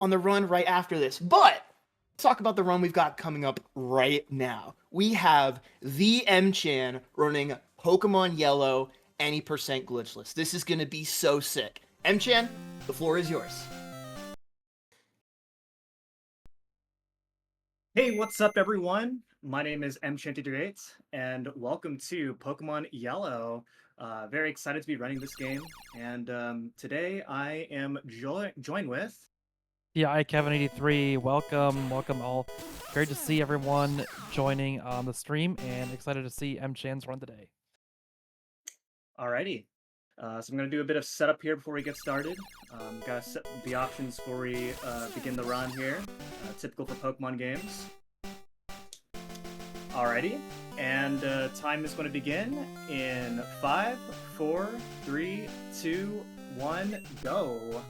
on the run right after this. But let's talk about the run we've got coming up right now. We have the M-Chan running Pokemon Yellow any percent glitchless. This is going to be so sick. M-Chan, the floor is yours. Hey, what's up, everyone? My name is mchanty38, and welcome to Pokemon Yellow. Very excited to be running this game, and today I am joined with. Yeah, hi Kevin83. Welcome all. Great to see everyone joining on the stream, and excited to see M-Chan's run today. Alrighty. So I'm going to do a bit of setup here before we get started. Gotta set the options before we begin the run here. Typical for Pokemon games. Alrighty. And time is going to begin in 5, 4, 3, 2, 1, go.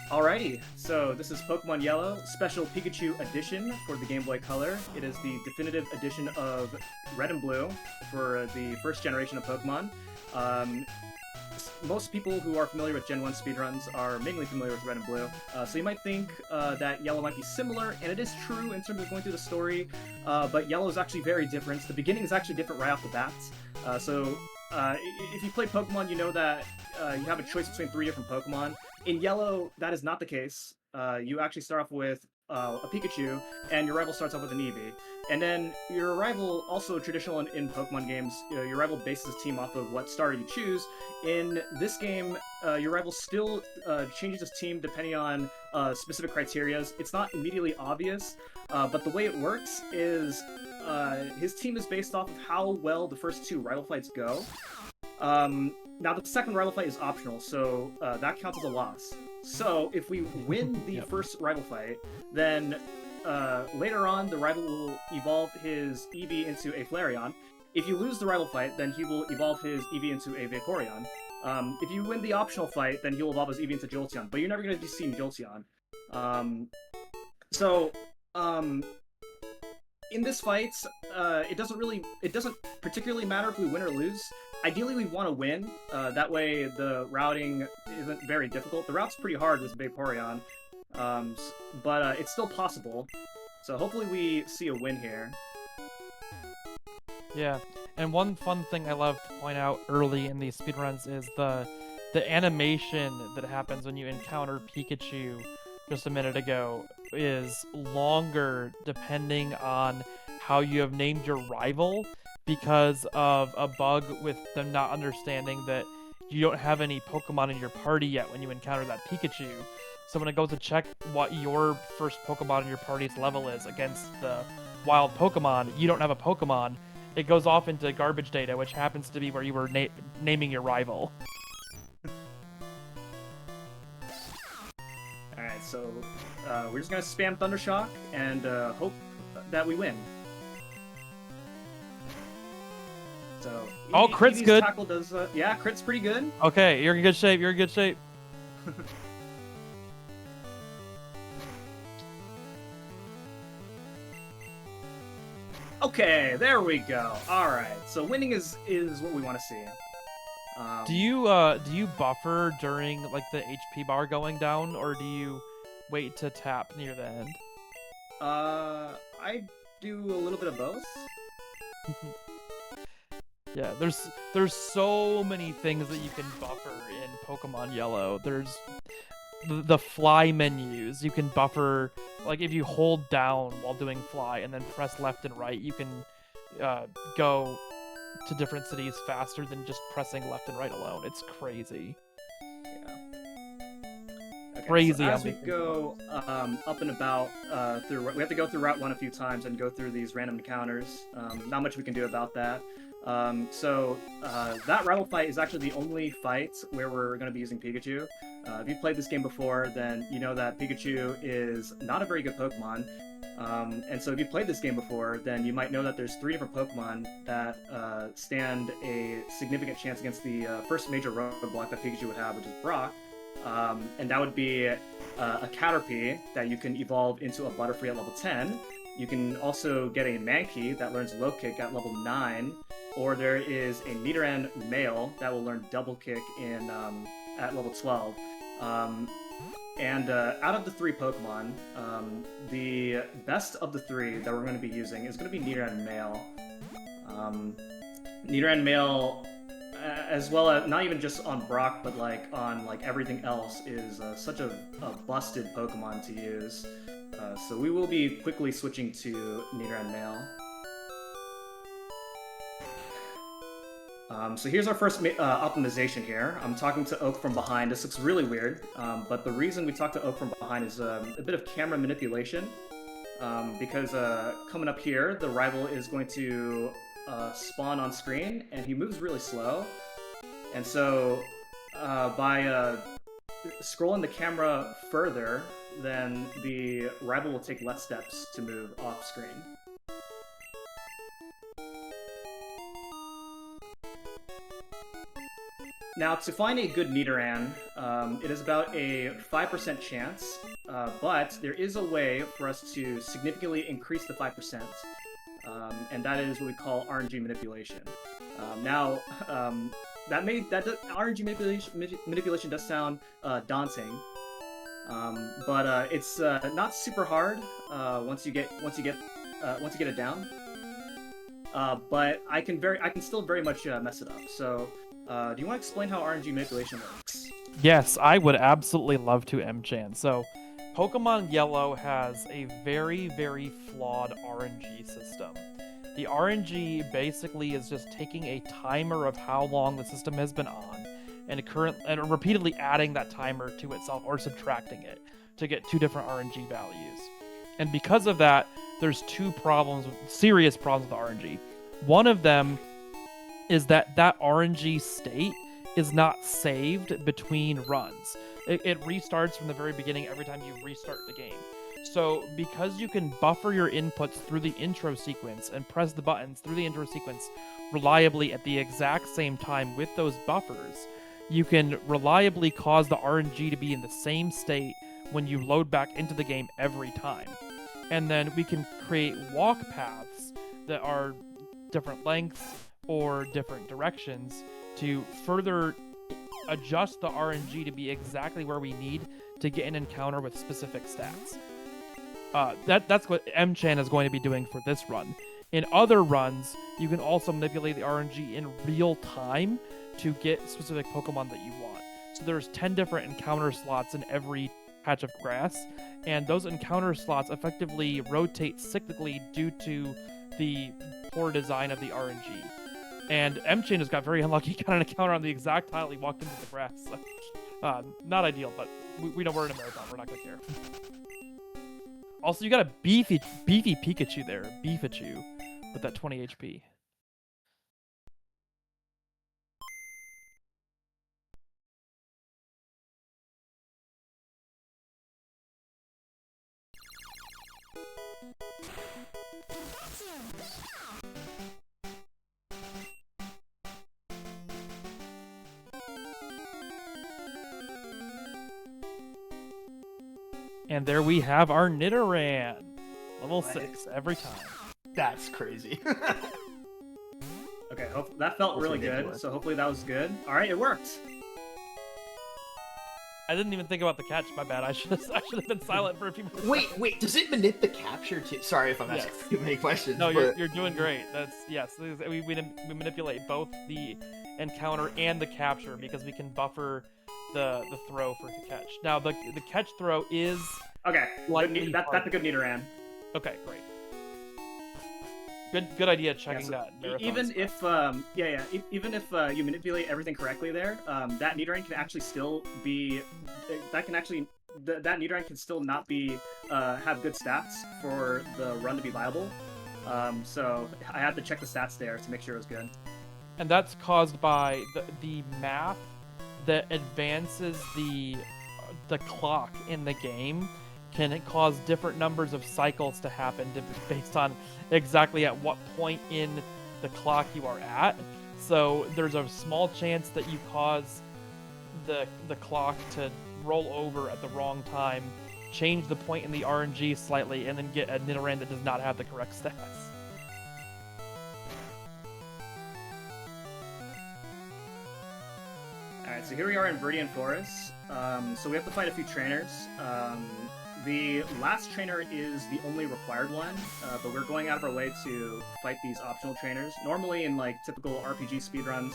Alrighty, so this is Pokemon Yellow, Special Pikachu Edition for the Game Boy Color. It is the definitive edition of Red and Blue for the first generation of Pokemon. Most people who are familiar with Gen 1 speedruns are mainly familiar with Red and Blue, so you might think that Yellow might be similar, and it is true in terms of going through the story, but Yellow is actually very different. The beginning is actually different right off the bat, if you play Pokemon, you know that you have a choice between 3 different Pokemon. In Yellow, that is not the case. You actually start off with a Pikachu, and your rival starts off with an Eevee. And then your rival, also traditional in Pokemon games, your rival bases his team off of what starter you choose. In this game, your rival still changes his team depending on specific criteria. It's not immediately obvious, but the way it works is his team is based off of how well the first 2 rival fights go. Now, the second rival fight is optional, so that counts as a loss. So, if we win the first rival fight, then later on, the rival will evolve his Eevee into a Flareon. If you lose the rival fight, then he will evolve his Eevee into a Vaporeon. If you win the optional fight, then he will evolve his Eevee into Jolteon, but you're never going to be seeing Jolteon. In this fight, it doesn't particularly matter if we win or lose. Ideally, we want to win. That way, the routing isn't very difficult. The route's pretty hard with Vaporeon, but it's still possible. So hopefully we see a win here. Yeah, and one fun thing I love to point out early in these speedruns is the animation that happens when you encounter Pikachu just a minute ago is longer depending on how you have named your rival, because of a bug with them not understanding that you don't have any Pokemon in your party yet when you encounter that Pikachu. So when it goes to check what your first Pokemon in your party's level is against the wild Pokemon, you don't have a Pokemon. It goes off into garbage data, which happens to be where you were naming your rival. Alright, so we're just going to spam Thundershock and hope that we win. So, oh, crit's good. Tackle does, yeah, crit's pretty good. Okay, you're in good shape. You're in good shape. Okay, there we go. All right, so winning is what we want to see. Do you buffer during like the HP bar going down, or do you wait to tap near the end? I do a little bit of both. Yeah, there's so many things that you can buffer in Pokemon Yellow. There's the fly menus. You can buffer, like if you hold down while doing fly and then press left and right, you can go to different cities faster than just pressing left and right alone. It's crazy. Yeah. Okay, Crazy. So as we go up and about through, we have to go through Route 1 a few times and go through these random encounters. Not much we can do about that. That rival fight is actually the only fight where we're going to be using Pikachu. If you've played this game before, then you know that Pikachu is not a very good Pokemon. And so if you've played this game before, then you might know that there's 3 different Pokemon that stand a significant chance against the first major roadblock that Pikachu would have, which is Brock. And that would be a Caterpie that you can evolve into a Butterfree at level 10. You can also get a Mankey that learns Low Kick at level 9, or there is a Nidoran male that will learn Double Kick at level 12. And out of the 3 Pokemon, the best of the 3 that we're going to be using is going to be Nidoran Male. Nidoran Male, as well as not even just on Brock, but like on like everything else, is such a busted Pokemon to use. So we will be quickly switching to Nidoran Male. So here's our first optimization here. I'm talking to Oak from behind. This looks really weird, but the reason we talk to Oak from behind is a bit of camera manipulation. Because coming up here, the rival is going to spawn on screen, and he moves really slow. And so by scrolling the camera further, then the rival will take less steps to move off screen. Now, to find a good Nidoran, it is about a 5% chance, but there is a way for us to significantly increase the 5%, and that is what we call RNG manipulation. RNG manipulation does sound daunting, but it's not super hard once you get it down. But I can still very much mess it up. So. Do you want to explain how RNG manipulation works? Yes, I would absolutely love to, M-Chan. So, Pokemon Yellow has a very, very flawed RNG system. The RNG basically is just taking a timer of how long the system has been on, and repeatedly adding that timer to itself or subtracting it to get 2 different RNG values. And because of that, there's 2 serious problems with RNG. One of them is that RNG state is not saved between runs. It restarts from the very beginning every time you restart the game. So because you can buffer your inputs through the intro sequence and press the buttons through the intro sequence reliably at the exact same time with those buffers, you can reliably cause the RNG to be in the same state when you load back into the game every time. And then we can create walk paths that are different lengths or different directions to further adjust the RNG to be exactly where we need to get an encounter with specific stats. That's what M-Chan is going to be doing for this run. In other runs, you can also manipulate the RNG in real time to get specific Pokemon that you want. So there's 10 different encounter slots in every patch of grass, and those encounter slots effectively rotate cyclically due to the poor design of the RNG. And M-Chain just got very unlucky, got an encounter on the exact tile he walked into the grass. So, not ideal, but we know we're in a marathon. We're not going to care. Also, you got a beefy Pikachu there. Beefachu with that 20 HP. And there we have our Nidoran. Level 6 every time. That's crazy. Okay, that felt really good, so hopefully that was good. Alright, it worked! I didn't even think about the catch, my bad. I should have been silent for a few minutes. Wait, does it manip the capture too? Sorry if I'm asking too many questions. No, but... you're doing great. Yes, we manipulate both the encounter and the capture because we can buffer the throw for the catch. Now the catch throw is okay. That's a good Nidoran. Okay, great. Good idea checking that. Even if even if you manipulate everything correctly there, that Nidoran can actually still be that Nidoran can still not be have good stats for the run to be viable. So I had to check the stats there to make sure it was good. And that's caused by the math that advances the clock in the game can cause different numbers of cycles to happen based on exactly at what point in the clock you are at. So there's a small chance that you cause the clock to roll over at the wrong time, change the point in the RNG slightly, and then get a Nidoran that does not have the correct stats. Alright, so here we are in Viridian Forest. So we have to fight a few trainers. The last trainer is the only required one, but we're going out of our way to fight these optional trainers. Normally in like typical RPG speedruns,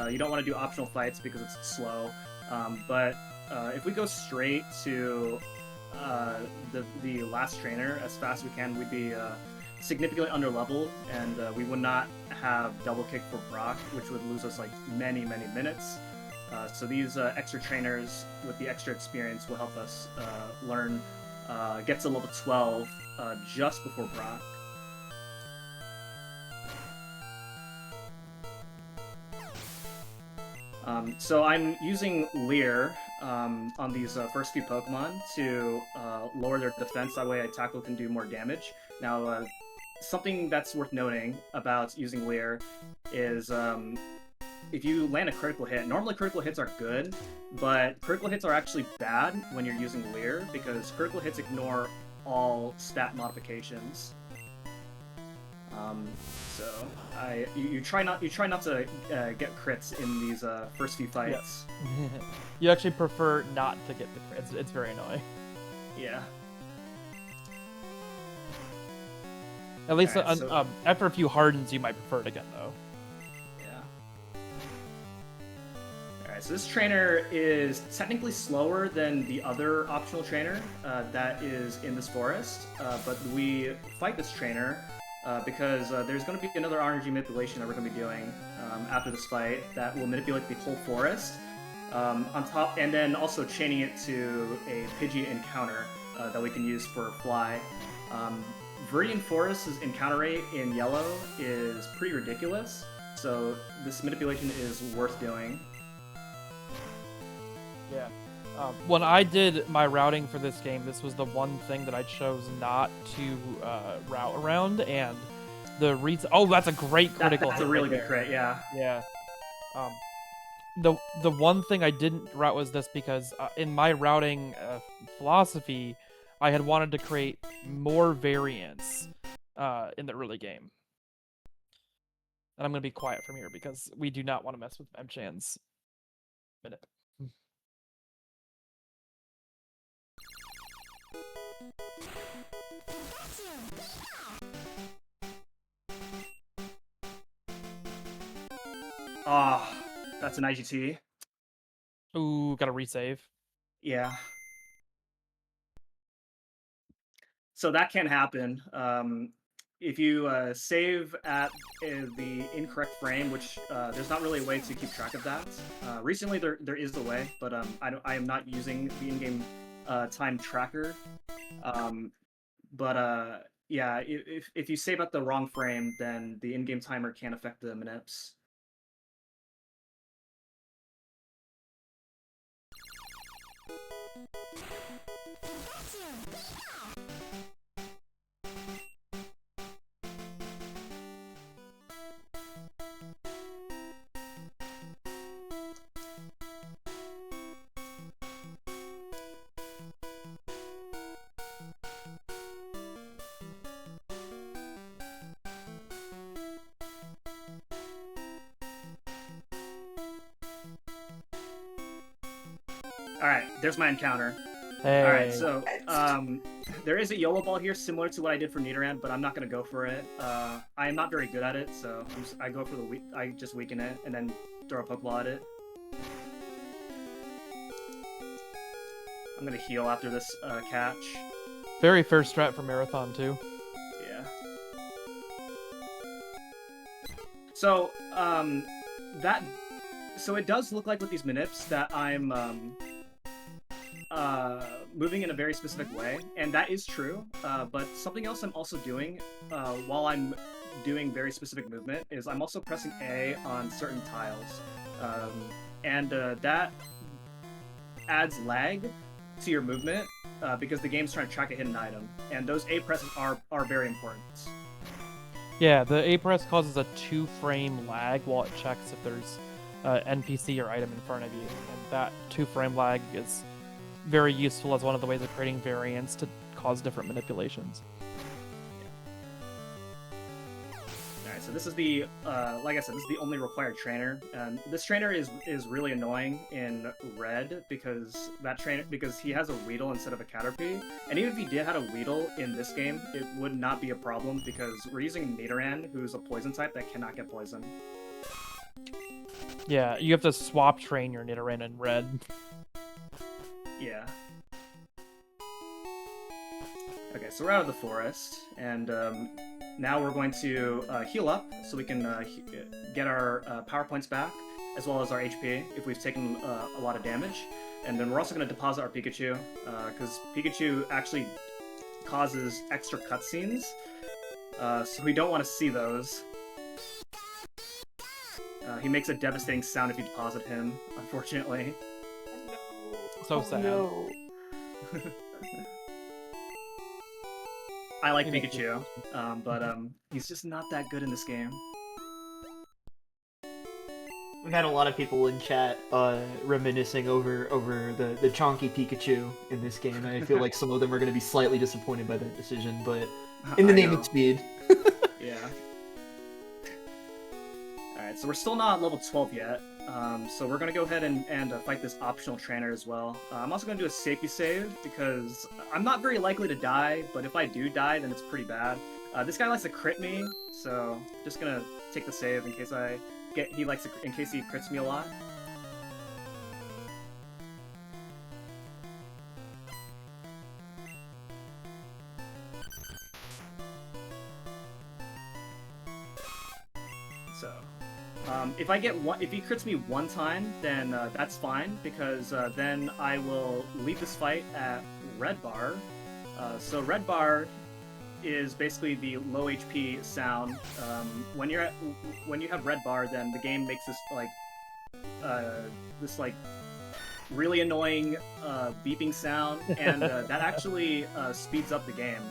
you don't want to do optional fights because it's slow. But if we go straight to the last trainer as fast as we can, we'd be significantly underleveled, and we would not have double kick for Brock, which would lose us like many minutes. So these extra trainers with the extra experience will help us learn, get to level 12 just before Brock. So I'm using Leer on these first few Pokemon to lower their defense, that way a tackle can do more damage. Now, something that's worth noting about using Leer is if you land a critical hit, normally critical hits are good, but critical hits are actually bad when you're using Leer, because critical hits ignore all stat modifications. So you try not to get crits in these first few fights. Yep. You actually prefer not to get the crits. It's very annoying. Yeah. At least Alright, after a few hardens, you might prefer it again, though. Yeah. Alright, so this trainer is technically slower than the other optional trainer that is in this forest, but we fight this trainer because there's going to be another RNG manipulation that we're going to be doing after this fight that will manipulate the whole forest on top, and then also chaining it to a Pidgey encounter that we can use for Fly. Viridian Forest's encounter rate in yellow is pretty ridiculous, so this manipulation is worth doing. Yeah. When I did my routing for this game, this was the one thing that I chose not to route around, and the reason... Oh, that's a great critical That's hit a really right good there. crit, yeah. Yeah. The one thing I didn't route was this because in my routing philosophy, I had wanted to create more variance in the early game. And I'm going to be quiet from here because we do not want to mess with M-Chan's minute. Ah, that's an IGT. Ooh, gotta resave. Yeah. So that can happen. If you save at the incorrect frame, which there's not really a way to keep track of that. Recently, there is a way, but I am not using the in-game time tracker. Yeah, if you save at the wrong frame, then the in-game timer can affect the manips. Alright, there's my encounter. Hey. Alright, so there is a YOLO ball here similar to what I did for Nidoran, but I'm not going to go for it. I am not very good at it, so I go for I just weaken it and then throw a Pokeball at it. I'm going to heal after this catch. Very fair strat for Marathon, too. Yeah. So, so it does look like with these manips that I'm moving in a very specific way, and that is true, but something else I'm also doing while I'm doing very specific movement is I'm also pressing A on certain tiles, and that adds lag to your movement because the game's trying to track a hidden item, and those A presses are very important. Yeah, the A press causes a 2-frame lag while it checks if there's NPC or item in front of you, and that 2-frame lag is very useful as one of the ways of creating variance to cause different manipulations. Alright, Alright, so this is the, like I said, this is the only required trainer. This trainer is really annoying in red because he has a Weedle instead of a Caterpie. And even if he did have a Weedle in this game, it would not be a problem because we're using Nidoran, who's a poison type that cannot get poisoned. Yeah, you have to swap train your Nidoran in red. Yeah. Okay, so we're out of the forest, and now we're going to heal up so we can get our power points back, as well as our HP if we've taken a lot of damage. And then we're also going to deposit our Pikachu, because Pikachu actually causes extra cutscenes, so we don't want to see those. He makes a devastating sound if you deposit him, unfortunately. So sad. No. I like Pikachu, but he's just not that good in this game. We've had a lot of people in chat reminiscing over the chonky Pikachu in this game, and I feel like some of them are going to be slightly disappointed by that decision, but in the name of speed. Yeah. Alright, so we're still not level 12 yet, so we're going to go ahead and fight this optional trainer as well. I'm also going to do a safety save, because I'm not very likely to die, but if I do die, then it's pretty bad. This guy likes to crit me, so just going to take the save in case in case he crits me a lot. So, if he crits me one time, then that's fine, because then I will leave this fight at red bar. So red bar is basically the low HP sound. When you have red bar, then the game makes this really annoying beeping sound, and that actually speeds up the game.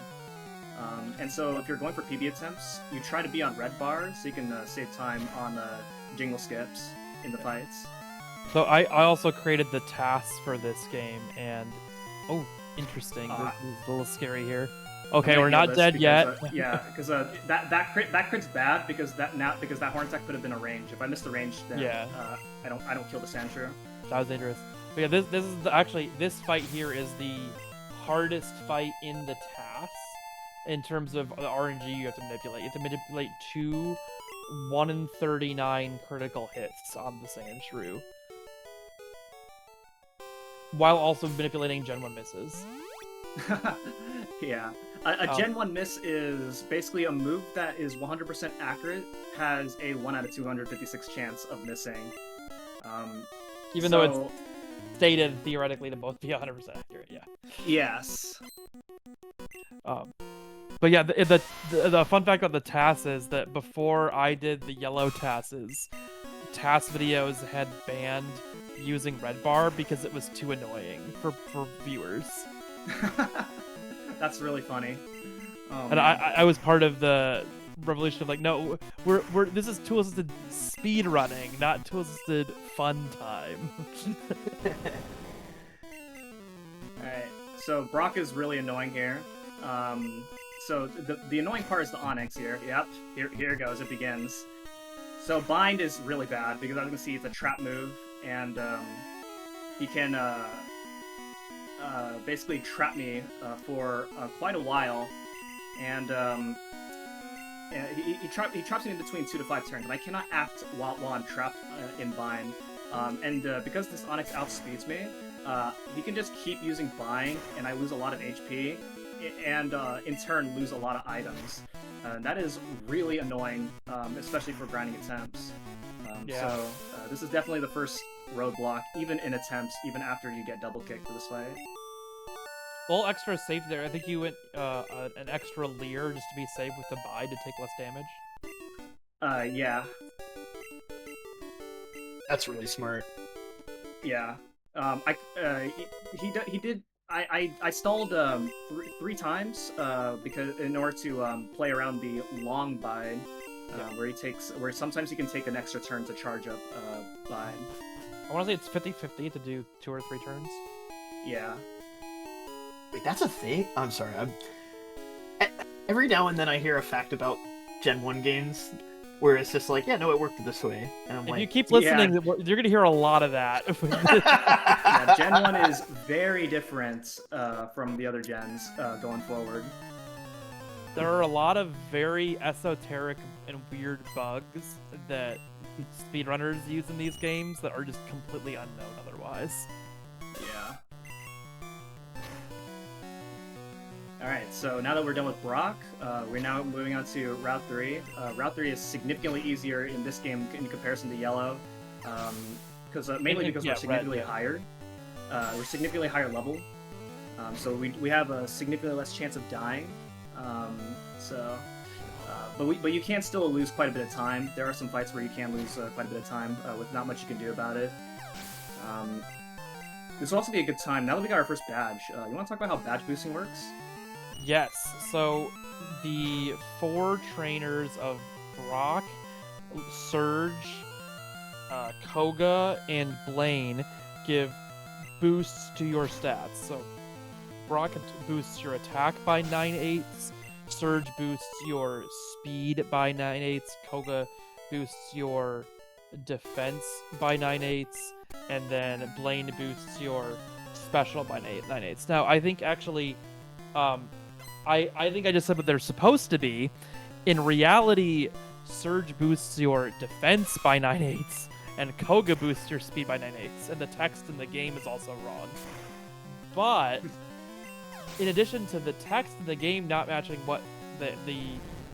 And so if you're going for PB attempts, you try to be on red bar so you can save time on jingle skips in the fights. So I also created the tasks for this game, and oh, interesting. This is a little scary here. Okay, we're not dead yet. Yeah, because that crit's bad because that horn attack could have been a range. If I miss the range, then I don't kill the Sandshrew. That was dangerous. But yeah, this is actually this fight here is the hardest fight in the task in terms of the RNG you have to manipulate. You have to manipulate 2 1 in 39 critical hits on the Sandshrew, while also manipulating Gen 1 misses. Yeah. A Gen 1 miss is basically a move that is 100% accurate, has a 1 out of 256 chance of missing. Even though it's stated theoretically to both be 100% accurate, yeah. Yes. But yeah, the fun fact about the TAS is that before I did the yellow TASs, TAS videos had banned using red bar because it was too annoying for viewers. That's really funny. And I was part of the revolution of like, no, this is tool-assisted speed running, not tool-assisted fun time. Alright, so Brock is really annoying here. So the annoying part is the Onyx here. Yep, here it goes, it begins. So Bind is really bad, because as you can see, it's a trap move, and he can basically trap me for quite a while, and he traps me in between 2 to 5 turns, and I cannot act while I'm trapped in Bind. And because this Onyx outspeeds me, he can just keep using Bind, and I lose a lot of HP, and in turn lose a lot of items. That is really annoying, especially for grinding attempts. So this is definitely the first roadblock, even in attempts, even after you get double kicked for this fight. Well, extra safe there. I think you went an extra Leer just to be safe with the buy to take less damage. Yeah. That's really smart. Yeah. He did. I stalled three times because in order to play around the long bind, where sometimes he can take an extra turn to charge up bind. I want to say it's 50-50 to do 2 or 3 turns. Yeah. Wait, that's a thing? I'm sorry. Every now and then I hear a fact about Gen 1 games where it's just like, yeah, no, it worked this way. And I'm If like, you keep listening, you're gonna hear a lot of that. Yeah, Gen 1 is very different from the other gens going forward. There are a lot of very esoteric and weird bugs that speedrunners use in these games that are just completely unknown otherwise. Yeah. Alright, so now that we're done with Brock, we're now moving on to Route 3. Route 3 is significantly easier in this game in comparison to Yellow, mainly because we're significantly higher. We're significantly higher level, so we have a significantly less chance of dying. But you can still lose quite a bit of time. There are some fights where you can lose quite a bit of time with not much you can do about it. This will also be a good time. Now that we got our first badge, you want to talk about how badge boosting works? Yes, so the 4 trainers of Brock, Surge, Koga, and Blaine give boosts to your stats. So Brock boosts your attack by 9/8, Surge boosts your speed by 9/8, Koga boosts your defense by 9/8, and then Blaine boosts your special by 9/8. Now, I think actually, I think I just said what they're supposed to be. In reality, Surge boosts your defense by 9/8, and Koga boosts your speed by 9/8, and the text in the game is also wrong. But in addition to the text in the game not matching what the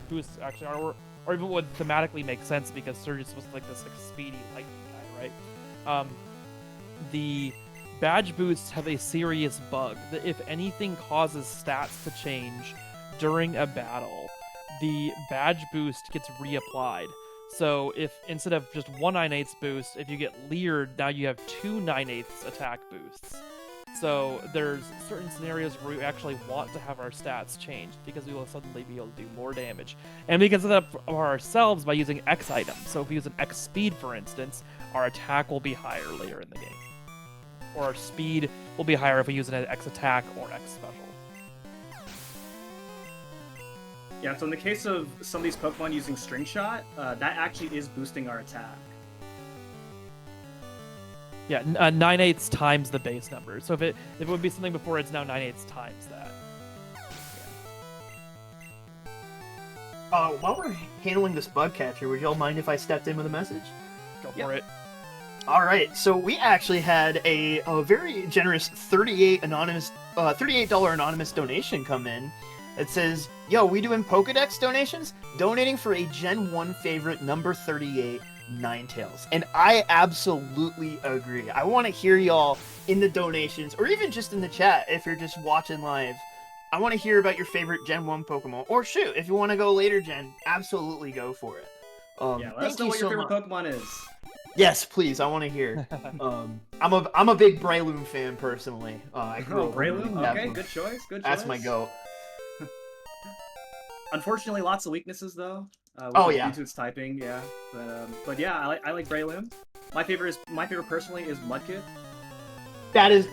boosts actually are, or even what thematically makes sense, because Surge is supposed to be like this like speedy lightning guy, right? The badge boosts have a serious bug that if anything causes stats to change during a battle, the badge boost gets reapplied. So if instead of just 1 9/8 boost, if you get leered, now you have 2 9/8 attack boosts. So there's certain scenarios where we actually want to have our stats changed because we will suddenly be able to do more damage. And we can set up for ourselves by using X items. So if we use an X speed, for instance, our attack will be higher later in the game. Or our speed will be higher if we use an X attack or X special. Yeah, so in the case of some of these Pokemon using String Shot, that actually is boosting our attack. Yeah, 9/8 times the base number. So if it would be something before, it's now 9/8 times that. While we're handling this bug catcher, would y'all mind if I stepped in with a message? Go for it. All right, so we actually had a very generous $38 anonymous donation come in. It says, "Yo, we doing Pokedex donations? Donating for a Gen 1 favorite number 38, Ninetales." And I absolutely agree. I want to hear y'all in the donations, or even just in the chat if you're just watching live. I want to hear about your favorite Gen 1 Pokemon. Or shoot, if you want to go later Gen, absolutely go for it. Let us know what your favorite Pokemon is. Yes, please. I want to hear. I'm a big Breloom fan personally. I grew up Breloom. with Okay, one. good choice. Good choice. That's my goat. Unfortunately, lots of weaknesses though. Due to its typing, yeah. But yeah, I like Breloom. My favorite personally is Mudkip. That has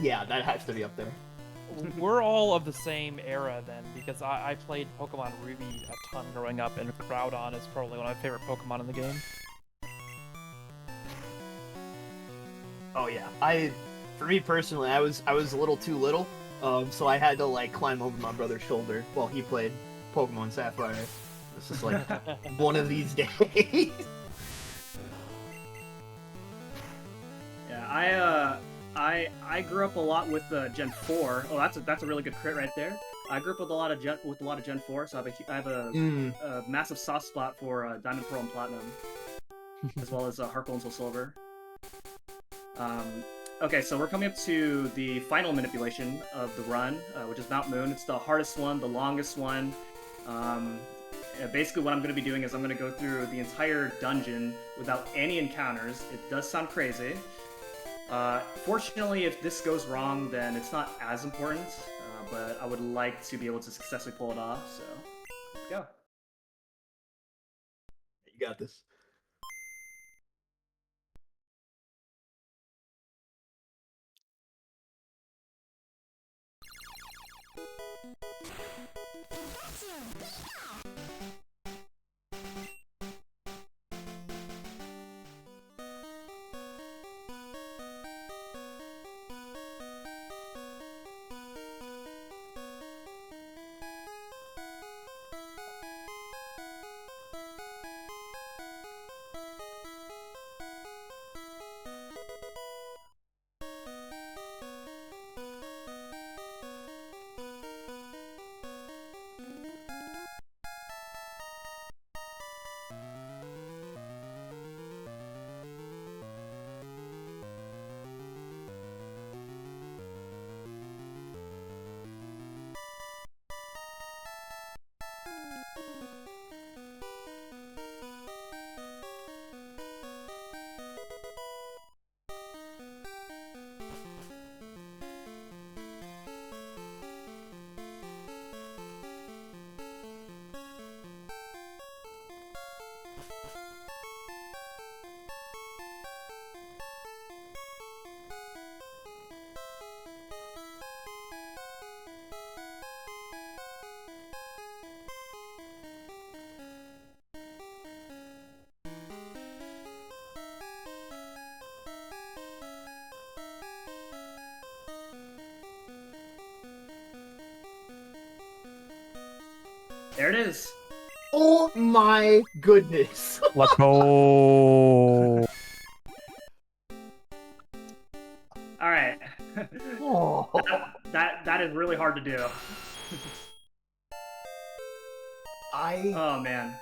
to be up there. We're all of the same era then, because I played Pokemon Ruby a ton growing up, and Groudon is probably one of my favorite Pokemon in the game. Oh yeah, for me personally, I was a little too little, so I had to like climb over my brother's shoulder while he played Pokemon Sapphire. It's just like one of these days. Yeah, I grew up a lot with Gen 4. Oh, that's a really good crit right there. I grew up with a lot of Gen 4, so I have a massive soft spot for Diamond, Pearl, and Platinum, as well as Heart Gold and Soul Silver. Okay, so we're coming up to the final manipulation of the run, which is Mount Moon. It's the hardest one, the longest one. Basically what I'm going to be doing is I'm going to go through the entire dungeon without any encounters. It does sound crazy. Fortunately, if this goes wrong, then it's not as important, but I would like to be able to successfully pull it off, so let's go. You got this. There it is. Oh my goodness. Let's go. All right. Oh. that is really hard to do. I'm Oh man.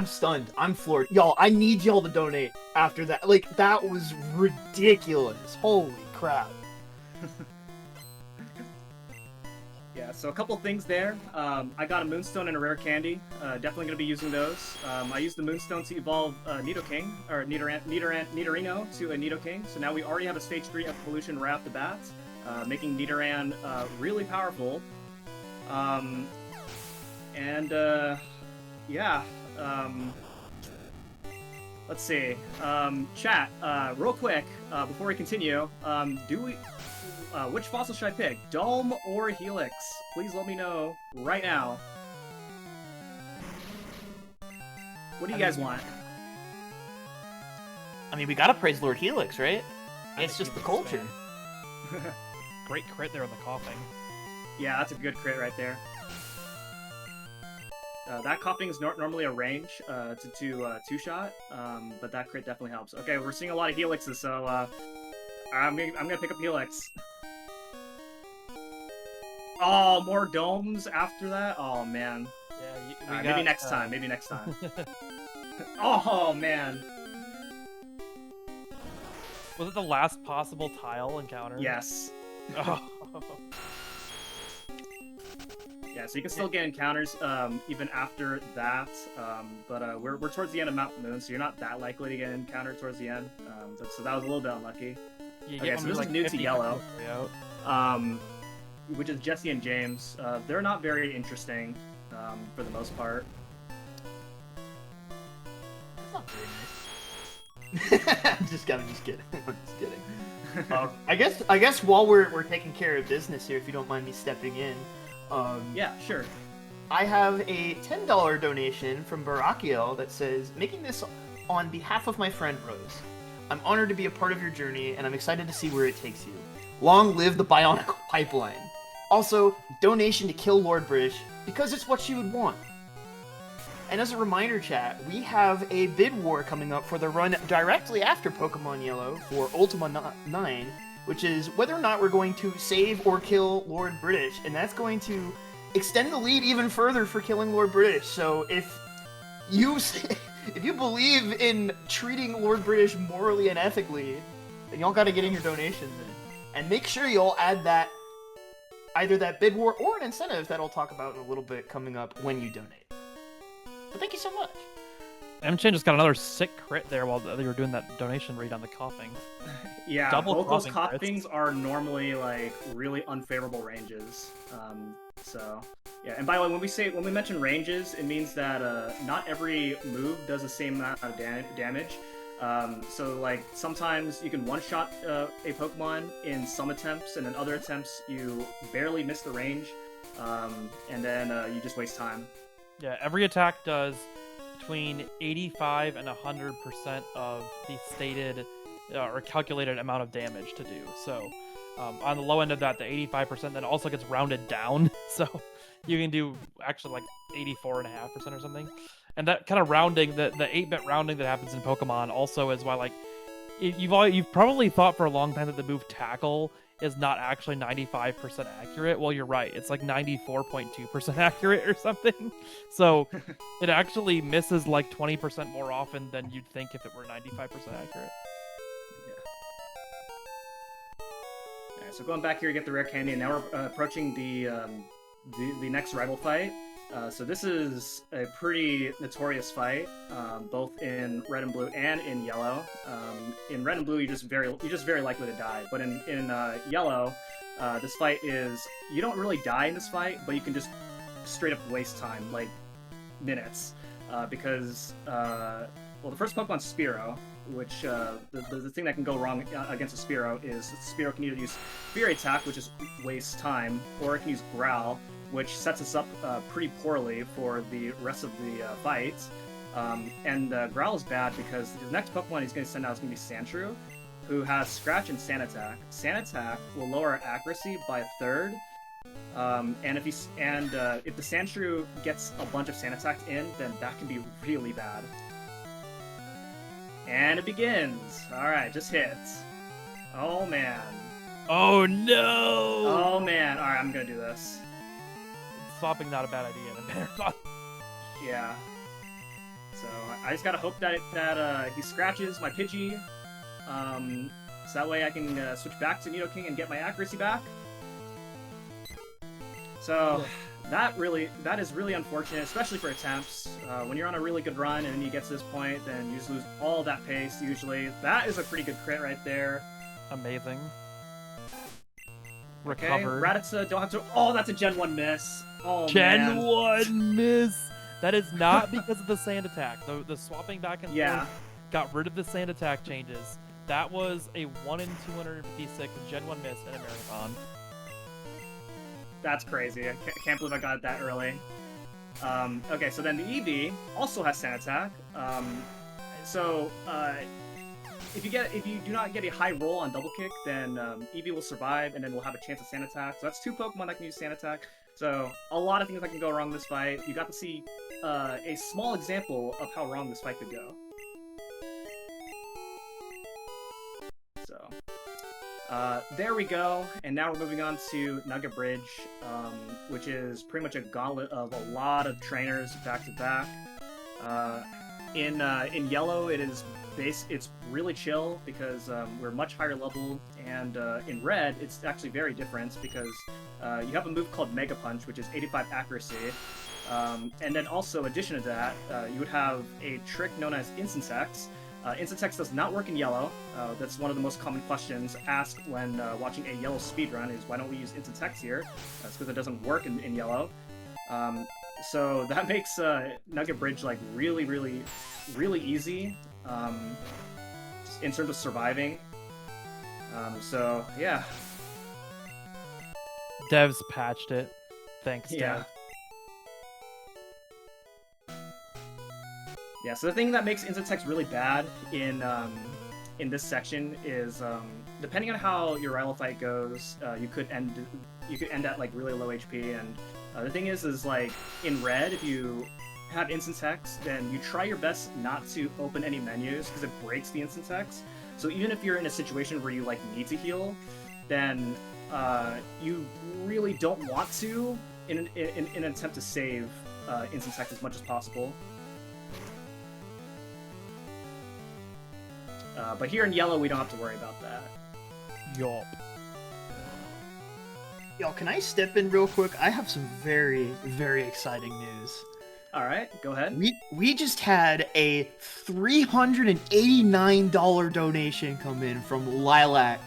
stunned. I'm floored. Y'all, I need y'all to donate after that. Like, that was ridiculous. Holy crap. Yeah, so a couple things there. I got a Moonstone and a Rare Candy. Definitely going to be using those. I used the Moonstone to evolve Nidoking, or Nidorino to a Nidoking. So now we already have a Stage 3 evolution right off the bat, making Nidoran really powerful. Yeah. Let's see. Chat, real quick, before we continue, which fossil should I pick? Dome or Helix? Please let me know right now. What do you guys want? I mean, we gotta praise Lord Helix, right? It's just the culture. Great crit there on the coughing. Yeah, that's a good crit right there. That coughing is normally a range to two-shot, but that crit definitely helps. Okay, we're seeing a lot of Helixes, so I'm gonna pick up Helix. Oh, more domes after that? Oh, man. Yeah, maybe next time. Maybe next time. Oh, man. Was it the last possible tile encounter? Yes. Oh. Yeah, so you can still get encounters even after that, but we're towards the end of Mount Moon, so you're not that likely to get an encounter towards the end. So that was a little bit unlucky. Yeah, Okay, so this is new to Yellow. Which is Jesse and James. They're not very interesting for the most part. That's not very nice. I'm just kidding. I'm just kidding. I guess while we're taking care of business here, if you don't mind me stepping in. Yeah, sure. I have a $10 donation from Barakiel that says, making this on behalf of my friend Rose. I'm honored to be a part of your journey, and I'm excited to see where it takes you. Long live the Bionic Pipeline. Also, donation to kill Lord British, because it's what she would want. And as a reminder, chat, we have a bid war coming up for the run directly after Pokemon Yellow for Ultima 9, which is whether or not we're going to save or kill Lord British, and that's going to extend the lead even further for killing Lord British. So if you believe in treating Lord British morally and ethically, then y'all got to get in your donations in, and make sure y'all add that either that bid war or an incentive that I'll talk about in a little bit coming up when you donate. But thank you so much. M-Chain just got another sick crit there while they were doing that donation read on the coughing. Yeah, Double both those coughing coughings are normally like really unfavorable ranges. So yeah, and by the way, when we mention ranges, it means that not every move does the same amount of damage. So like sometimes you can one-shot a Pokemon in some attempts, and in other attempts you barely miss the range, and then you just waste time. Yeah, every attack does between 85 and 100% of the stated or calculated amount of damage to do. So on the low end of that, the 85% then also gets rounded down. So you can do actually like 84.5% or something. And that kind of rounding, the 8-bit rounding that happens in Pokemon also is why, like, you've probably thought for a long time that the move Tackle is not actually 95% accurate. Well, you're right. It's like 94.2% accurate or something. So it actually misses like 20% more often than you'd think if it were 95% accurate. Alright, so going back here to get the rare candy, and now we're approaching the next rival fight. So this is a pretty notorious fight, both in Red and Blue and in Yellow. In Red and Blue, you're just very likely to die, but in Yellow, this fight is you don't really die in this fight, but you can just straight up waste time, like minutes, because well, the first Pokemon's Spearow, which the thing that can go wrong against a Spearow is Spearow can either use Fury Attack, which is waste time, or it can use Growl, which sets us up pretty poorly for the rest of the fight. And Growl is bad because the next Pokemon he's going to send out is going to be Sandshrew, who has Scratch and Sand Attack. Sand Attack will lower our accuracy by a third, And if if the Sandshrew gets a bunch of sand attacks in, then that can be really bad. And it begins. All right, just hits. Oh man. Oh no! Oh man. All right, I'm gonna do this. Swapping not a bad idea in a better spot. Yeah. So I just gotta hope that he scratches my Pidgey, so that way I can switch back to Nidoking and get my accuracy back. So that is really unfortunate, especially for attempts. When you're on a really good run and then you get to this point, then you just lose all that pace usually. That is a pretty good crit right there. Amazing. Okay, Recovered. Rattata don't have to. Oh, that's a Gen 1 miss. Oh Gen man. 1 miss. That is not because of the sand attack. The swapping back and Yeah. forth got rid of the sand attack changes. That was a 1 in 256 Gen 1 miss in a marathon. That's crazy. I can't believe I got it that early. Okay, so then the Eevee also has sand attack. If you do not get a high roll on double kick, then Eevee will survive, and then we'll have a chance of sand attack. So that's 2 Pokemon that can use sand attack. So a lot of things that can go wrong in this fight. You got to see a small example of how wrong this fight could go. So there we go, and now we're moving on to Nugget Bridge, which is pretty much a gauntlet of a lot of trainers back to back. In yellow, it's really chill because we're much higher level, and in red, it's actually very different because you have a move called Mega Punch, which is 85 accuracy, and then also, addition to that, you would have a trick known as Incensex. Incensex does not work in yellow. That's one of the most common questions asked when watching a yellow speedrun is why don't we use Incensex here? That's because it doesn't work in yellow. So that makes Nugget Bridge like really, really, really easy in terms of surviving. So yeah. Devs patched it. Thanks, Yeah. Dev. Yeah, so the thing that makes Incensex really bad in this section is depending on how your rival fight goes, you could end at like really low HP, and the thing is like in red, if you have Incensex, then you try your best not to open any menus because it breaks the Incensex. So even if you're in a situation where you like need to heal, then you really don't want to in an attempt to save Incensex as much as possible. But here in yellow, we don't have to worry about that. Yup. Yo, can I step in real quick? I have some very, very exciting news. All right, go ahead. We just had a $389 donation come in from Lilac,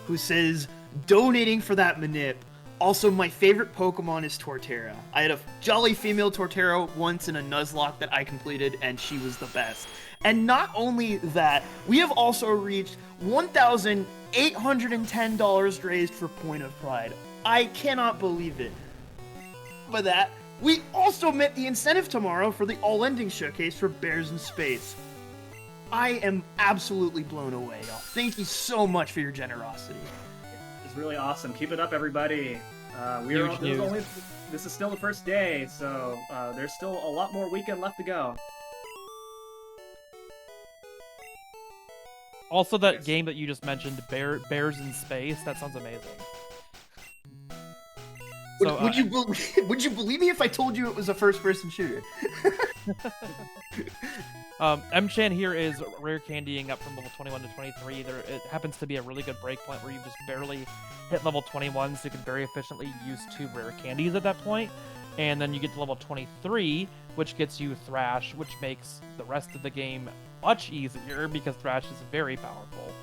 who says, donating for that manip. Also, my favorite Pokemon is Torterra. I had a jolly female Torterra once in a Nuzlocke that I completed, and she was the best. And not only that, we have also reached $1,810 raised for Point of Pride. I cannot believe it. But that, we also met the incentive tomorrow for the All-Ending Showcase for Bears in Space. I am absolutely blown away, y'all. Thank you so much for your generosity. It's really awesome. Keep it up, everybody. This is still the first day, so there's still a lot more weekend left to go. Also, that game that you just mentioned, Bears in Space, that sounds amazing. Would you believe me if I told you it was a first-person shooter? M-Chan here is rare candying up from level 21 to 23. It happens to be a really good breakpoint where you just barely hit level 21, so you can very efficiently use 2 rare candies at that point. And then you get to level 23, which gets you Thrash, which makes the rest of the game much easier because Thrash is very powerful.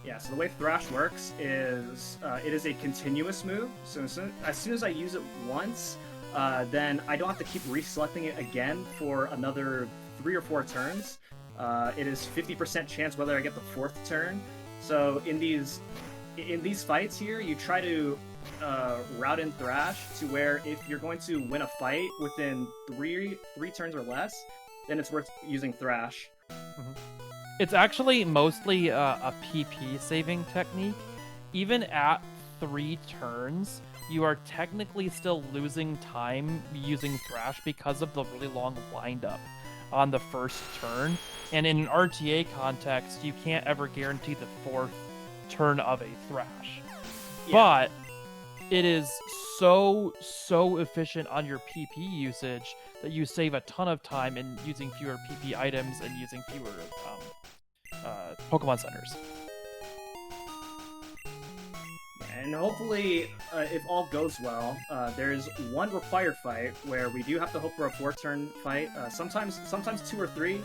Yeah, so the way Thrash works is it is a continuous move. So as soon as I use it once, then I don't have to keep reselecting it again for another 3 or 4 turns. It is 50% chance whether I get the 4th turn. So in these fights here, you try to route in Thrash to where if you're going to win a fight within 3 turns or less, then it's worth using Thrash. Mm-hmm. It's actually mostly a PP saving technique. Even at 3 turns, you are technically still losing time using Thrash because of the really long windup on the first turn. And in an RTA context, you can't ever guarantee the 4th turn of a Thrash. Yeah. But it is so efficient on your PP usage that you save a ton of time in using fewer PP items and using fewer Pokemon centers. And hopefully, if all goes well, there's one required fight where we do have to hope for a 4-turn fight. Sometimes 2 or 3,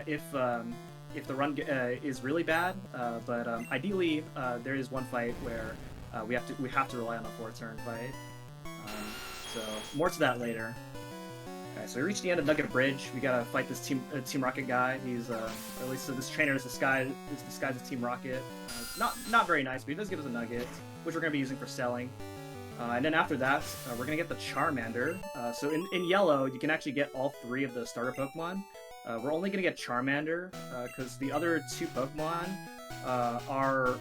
if the run is really bad. But ideally, there is one fight where we have to rely on a 4-turn fight. So more to that later. Alright, so we reached the end of Nugget Bridge. We gotta fight this Team Rocket guy. He's or at least this trainer is disguised as Team Rocket. Not very nice, but he does give us a nugget, which we're gonna be using for selling. And then after that, we're gonna get the Charmander. So in yellow, you can actually get all 3 of the starter Pokemon. We're only gonna get Charmander because the other 2 Pokemon are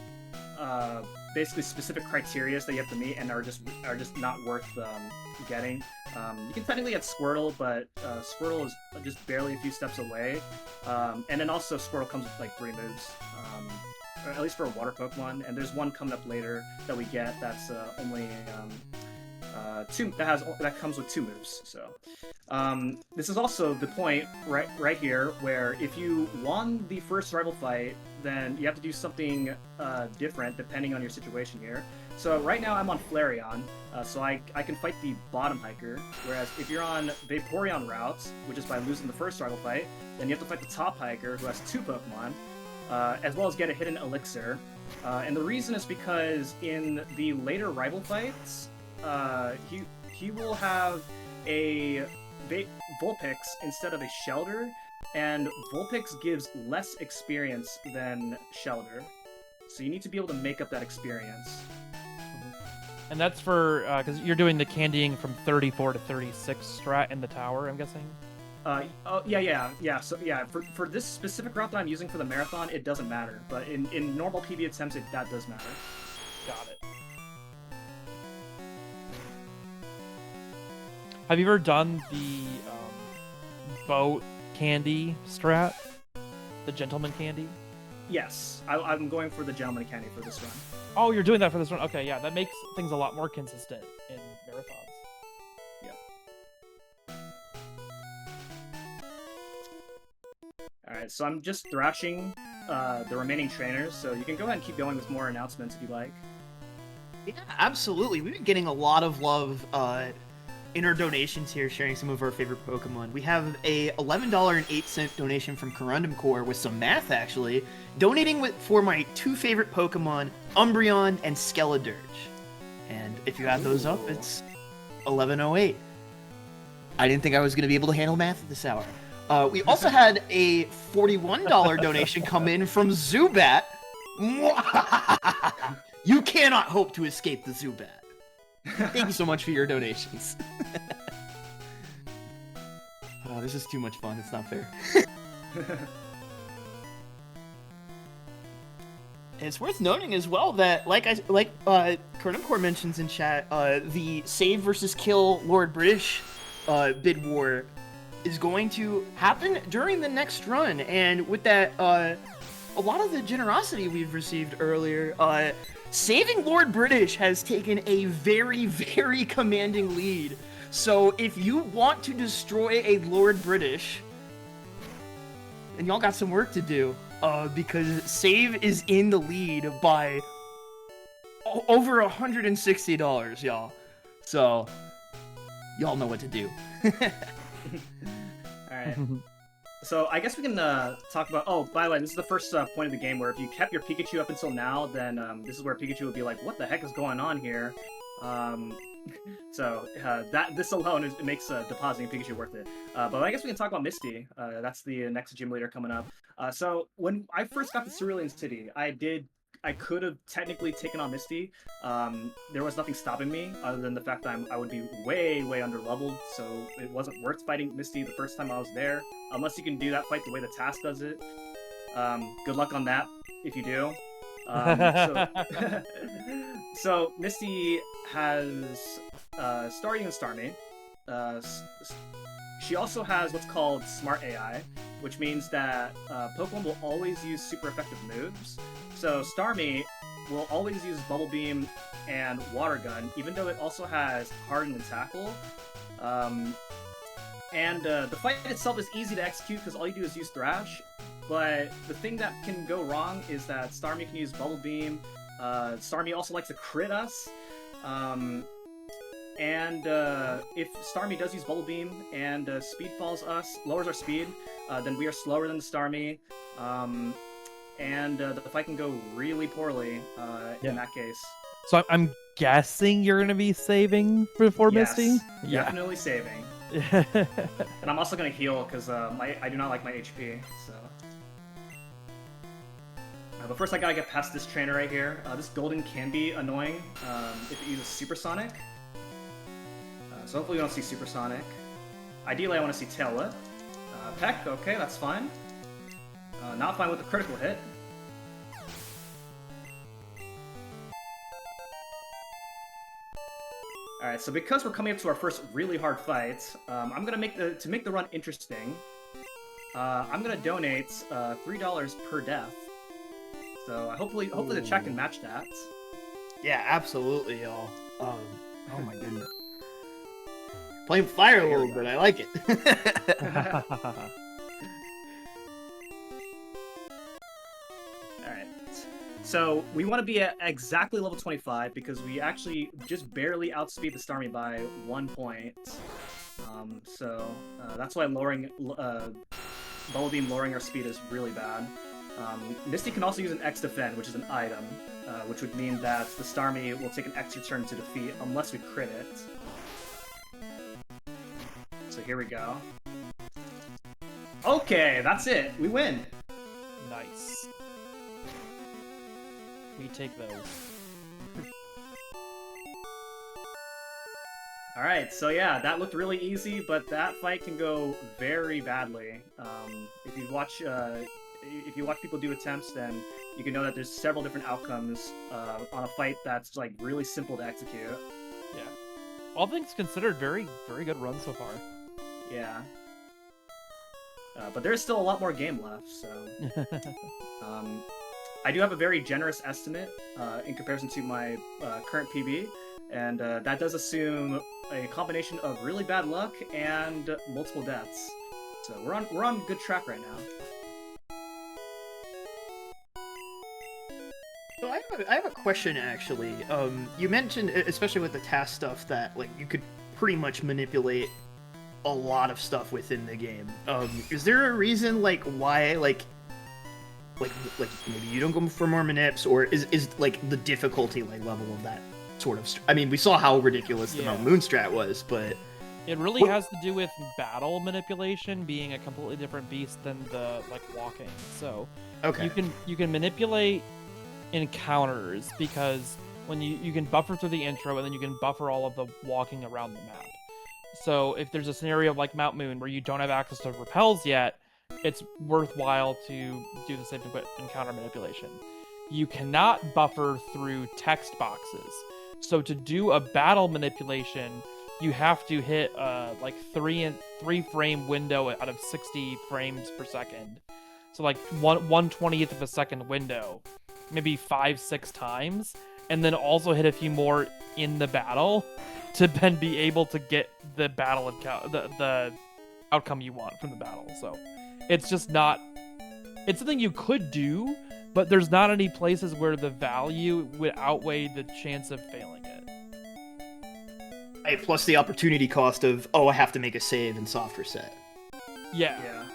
basically specific criteria that you have to meet and are just not worth getting. You can technically get Squirtle, but Squirtle is just barely a few steps away. And then also Squirtle comes with like 3 moves, or at least for a water Pokemon. And there's one coming up later that we get that's only 2 that comes with 2 moves. So this is also the point right here where if you won the first rival fight, then you have to do something different depending on your situation here. So right now I'm on Flareon, so I can fight the bottom hiker, whereas if you're on Vaporeon route, which is by losing the first rival fight, then you have to fight the top hiker who has 2 Pokemon, as well as get a hidden elixir. And the reason is because in the later rival fights, he will have a Vulpix instead of a Shelter, and Vulpix gives less experience than Shelter. So you need to be able to make up that experience. And that's for, because you're doing the candying from 34 to 36 strat in the tower, I'm guessing? Yeah. So yeah, for this specific route that I'm using for the marathon, it doesn't matter. But in normal PB attempts, that does matter. Got it. Have you ever done the boat candy strat? The gentleman candy? Yes, I'm going for the gentleman candy for this run. Oh, you're doing that for this run? Okay, yeah, that makes things a lot more consistent in marathons. Yeah. Alright, so I'm just thrashing the remaining trainers, so you can go ahead and keep going with more announcements if you like. Yeah, absolutely. We've been getting a lot of love in our donations here, sharing some of our favorite Pokemon. We have a $11.08 donation from Corundum Core with some math, actually, donating for my 2 favorite Pokemon, Umbreon and Skeledirge. And if you add those up, it's $11.08. I didn't think I was going to be able to handle math at this hour. We also had a $41 donation come in from Zubat. You cannot hope to escape the Zubat. Thank you so much for your donations. Oh, this is too much fun. It's not fair. It's worth noting as well that, like Cornum Core mentions in chat, the save versus kill Lord British bid war is going to happen during the next run, and with that, a lot of the generosity we've received earlier, saving Lord British has taken a very, very commanding lead. So if you want to destroy a Lord British, then y'all got some work to do, because Save is in the lead by over $160, y'all. So y'all know what to do. Alright. So I guess we can talk about... Oh, by the way, this is the first point of the game where if you kept your Pikachu up until now, then this is where Pikachu would be like, what the heck is going on here? So this alone it makes depositing Pikachu worth it. But I guess we can talk about Misty. That's the next gym leader coming up. So when I first got to Cerulean City, I could have technically taken on Misty. There was nothing stopping me other than the fact that I would be way, way under-leveled, so it wasn't worth fighting Misty the first time I was there, unless you can do that fight the way the task does it. Good luck on that, if you do. So, so Misty has Starry and Starmie. She also has what's called Smart AI, which means that Pokemon will always use super effective moves. So Starmie will always use Bubble Beam and Water Gun, even though it also has Harden and Tackle. And the fight itself is easy to execute because all you do is use Thrash. But the thing that can go wrong is that Starmie can use Bubble Beam. Starmie also likes to crit us. And if Starmie does use Bubble Beam and Speed Falls us, lowers our speed, then we are slower than Starmie. And the fight can go really poorly in that case. So I'm guessing you're gonna be saving before Misty? Yeah, definitely saving. And I'm also gonna heal because I do not like my HP. So, but first I gotta get past this trainer right here. This Golden can be annoying if it uses Supersonic. So hopefully we don't see Supersonic. Ideally I want to see Tail Whip. Peck, okay, that's fine. Not fine with the critical hit. Alright, so because we're coming up to our first really hard fight, I'm gonna make the run interesting. I'm gonna donate $3 per death. So hopefully the chat can match that. Yeah, absolutely, y'all. Oh my goodness. Playing fire a little bit, I like it. Alright. So we want to be at exactly level 25 because we actually just barely outspeed the Starmie by 1 point. So that's why lowering Bubble Beam lowering our speed is really bad. Misty can also use an X Defend, which is an item, which would mean that the Starmie will take an extra turn to defeat unless we crit it. So here we go. Okay, that's it. We win. Nice. We take those. Alright, so yeah, that looked really easy, but that fight can go very badly. If you watch people do attempts, then you can know that there's several different outcomes on a fight that's like really simple to execute. Yeah. All things considered, very, very good run so far. Yeah. But there's still a lot more game left, so... I do have a very generous estimate in comparison to my current PB, and that does assume a combination of really bad luck and multiple deaths. So we're on good track right now. So I have a question, actually. You mentioned, especially with the task stuff, that like you could pretty much manipulate a lot of stuff within the game. Is there a reason like why like maybe you don't go for more manips, or is like the difficulty like level of that sort of I mean, we saw how ridiculous the Mount Moon strat was, but it really has to do with battle manipulation being a completely different beast than the like walking. So okay, you can manipulate encounters because when you can buffer through the intro and then you can buffer all of the walking around the map. So if there's a scenario like Mount Moon where you don't have access to repels yet, it's worthwhile to do the same encounter manipulation. You cannot buffer through text boxes. So to do a battle manipulation, you have to hit like 3 frame window out of 60 frames per second. So like 1/20th of a second window, maybe 5-6 times, and then also hit a few more in the battle to then be able to get the battle the outcome you want from the battle. So it's just not... It's something you could do, but there's not any places where the value would outweigh the chance of failing it. Plus the opportunity cost of, I have to make a save and soft reset. Yeah.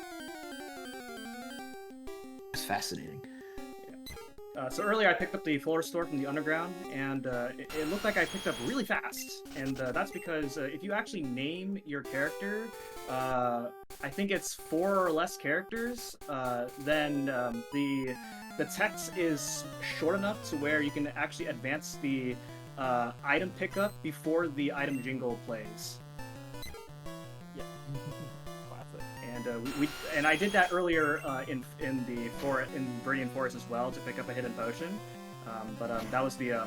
It's fascinating. So earlier I picked up the full restore from the underground, and it looked like I picked up really fast. And that's because if you actually name your character, I think it's 4 or less characters, then the text is short enough to where you can actually advance the item pickup before the item jingle plays. Yeah. Classic. And and I did that earlier in Viridian Forest as well to pick up a hidden potion. That was the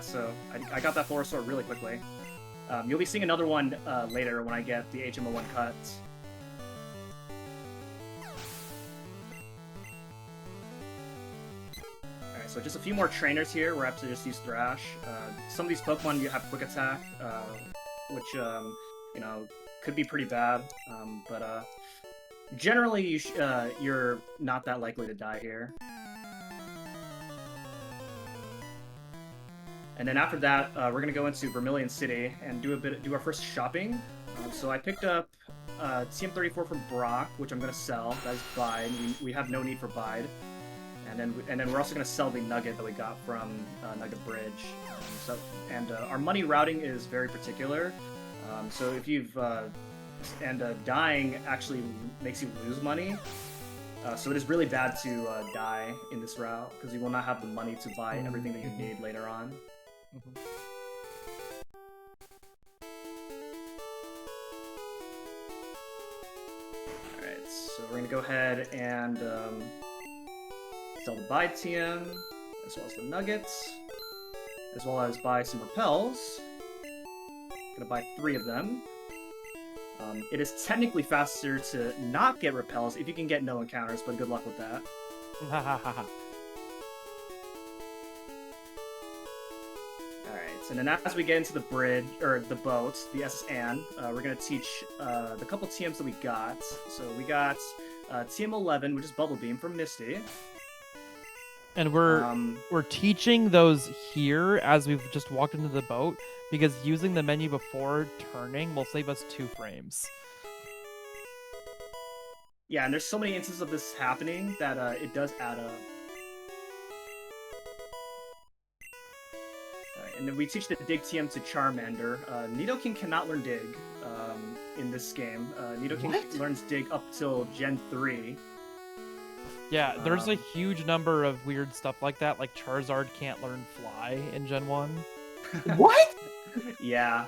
so I got that floor sword really quickly. You'll be seeing another one later when I get the HMO1 cut. Alright, so just a few more trainers here where I have to just use Thrash. Some of these Pokemon you have quick attack, which you know, could be pretty bad, generally you're not that likely to die here. And then after that, we're gonna go into Vermilion City and do our first shopping. So I picked up TM34 from Brock, which I'm gonna sell. That is Bide. We have no need for Bide. And then we're also gonna sell the Nugget that we got from Nugget Bridge. Our money routing is very particular. So if you've dying actually makes you lose money. So it is really bad to die in this route because you will not have the money to buy everything that you need later on. Alright, so we're gonna go ahead and sell the Bide TM, as well as the Nuggets, as well as buy some Repels. Gonna buy 3 of them. It is technically faster to not get Repels if you can get no encounters, but good luck with that. And then as we get into the bridge, or the boat, the SS Anne, we're going to teach the couple TMs that we got. So we got TM11, which is Bubble Beam from Misty. And we're teaching those here as we've just walked into the boat, because using the menu before turning will save us 2 frames. Yeah, and there's so many instances of this happening that it does add up. And then we teach the Dig TM to Charmander. Nidoking cannot learn Dig in this game. Nidoking learns Dig up till Gen 3. Yeah, there's a huge number of weird stuff like that, like Charizard can't learn Fly in Gen 1. What? Yeah.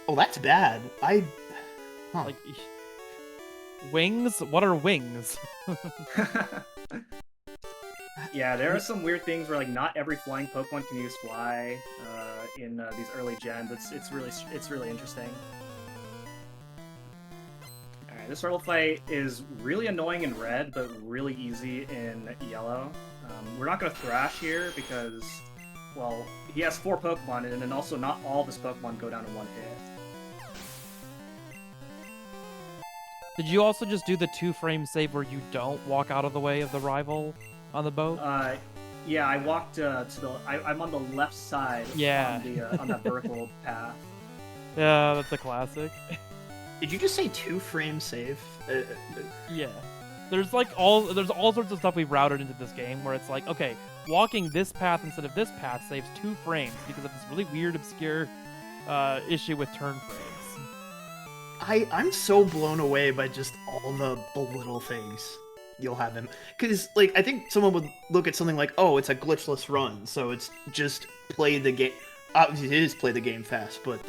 Oh, that's bad. Like, wings? What are wings? Yeah, there are some weird things where like not every flying Pokemon can use Fly in these early gens. It's really interesting. All right, this turtle fight is really annoying in red, but really easy in yellow. We're not gonna Thrash here because, well, he has 4 Pokemon, and then also not all of his Pokemon go down in 1 hit. Did you also just do the 2-frame save where you don't walk out of the way of the rival on the boat? Yeah, I walked to the. I'm on the left side. Yeah. On that vertical path. Yeah, that's a classic. Did you just say 2-frame save? Yeah. There's all sorts of stuff we've routed into this game where it's like, okay, walking this path instead of this path saves 2 frames because of this really weird, obscure issue with turn frames. I'm so blown away by just all the little things you'll have him. Because, like, I think someone would look at something like, oh, it's a glitchless run, so it's just play the game. Obviously, it is play the game fast, but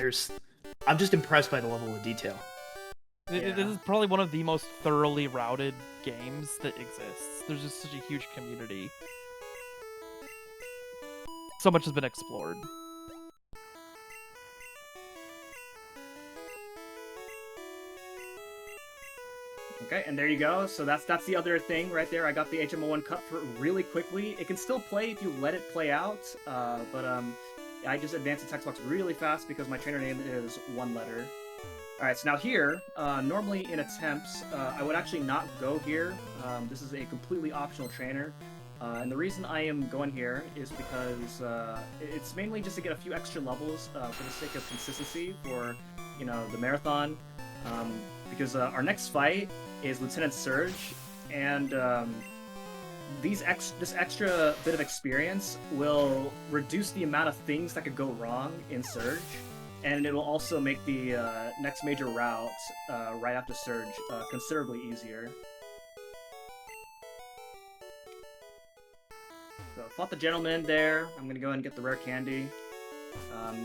I'm just impressed by the level of detail. This is probably one of the most thoroughly routed games that exists. There's just such a huge community. So much has been explored. Okay, and there you go. So that's the other thing right there. I got the HMO1 cut for really quickly. It can still play if you let it play out, but I just advanced the text box really fast because my trainer name is 1 letter. Alright, so now here, normally in attempts, I would actually not go here. This is a completely optional trainer. And the reason I am going here is because it's mainly just to get a few extra levels for the sake of consistency for, you know, the marathon. Because our next fight is Lieutenant Surge, and this extra bit of experience will reduce the amount of things that could go wrong in Surge, and it will also make the next major route right after Surge considerably easier. So fought the gentleman there. I'm gonna go ahead and get the rare candy,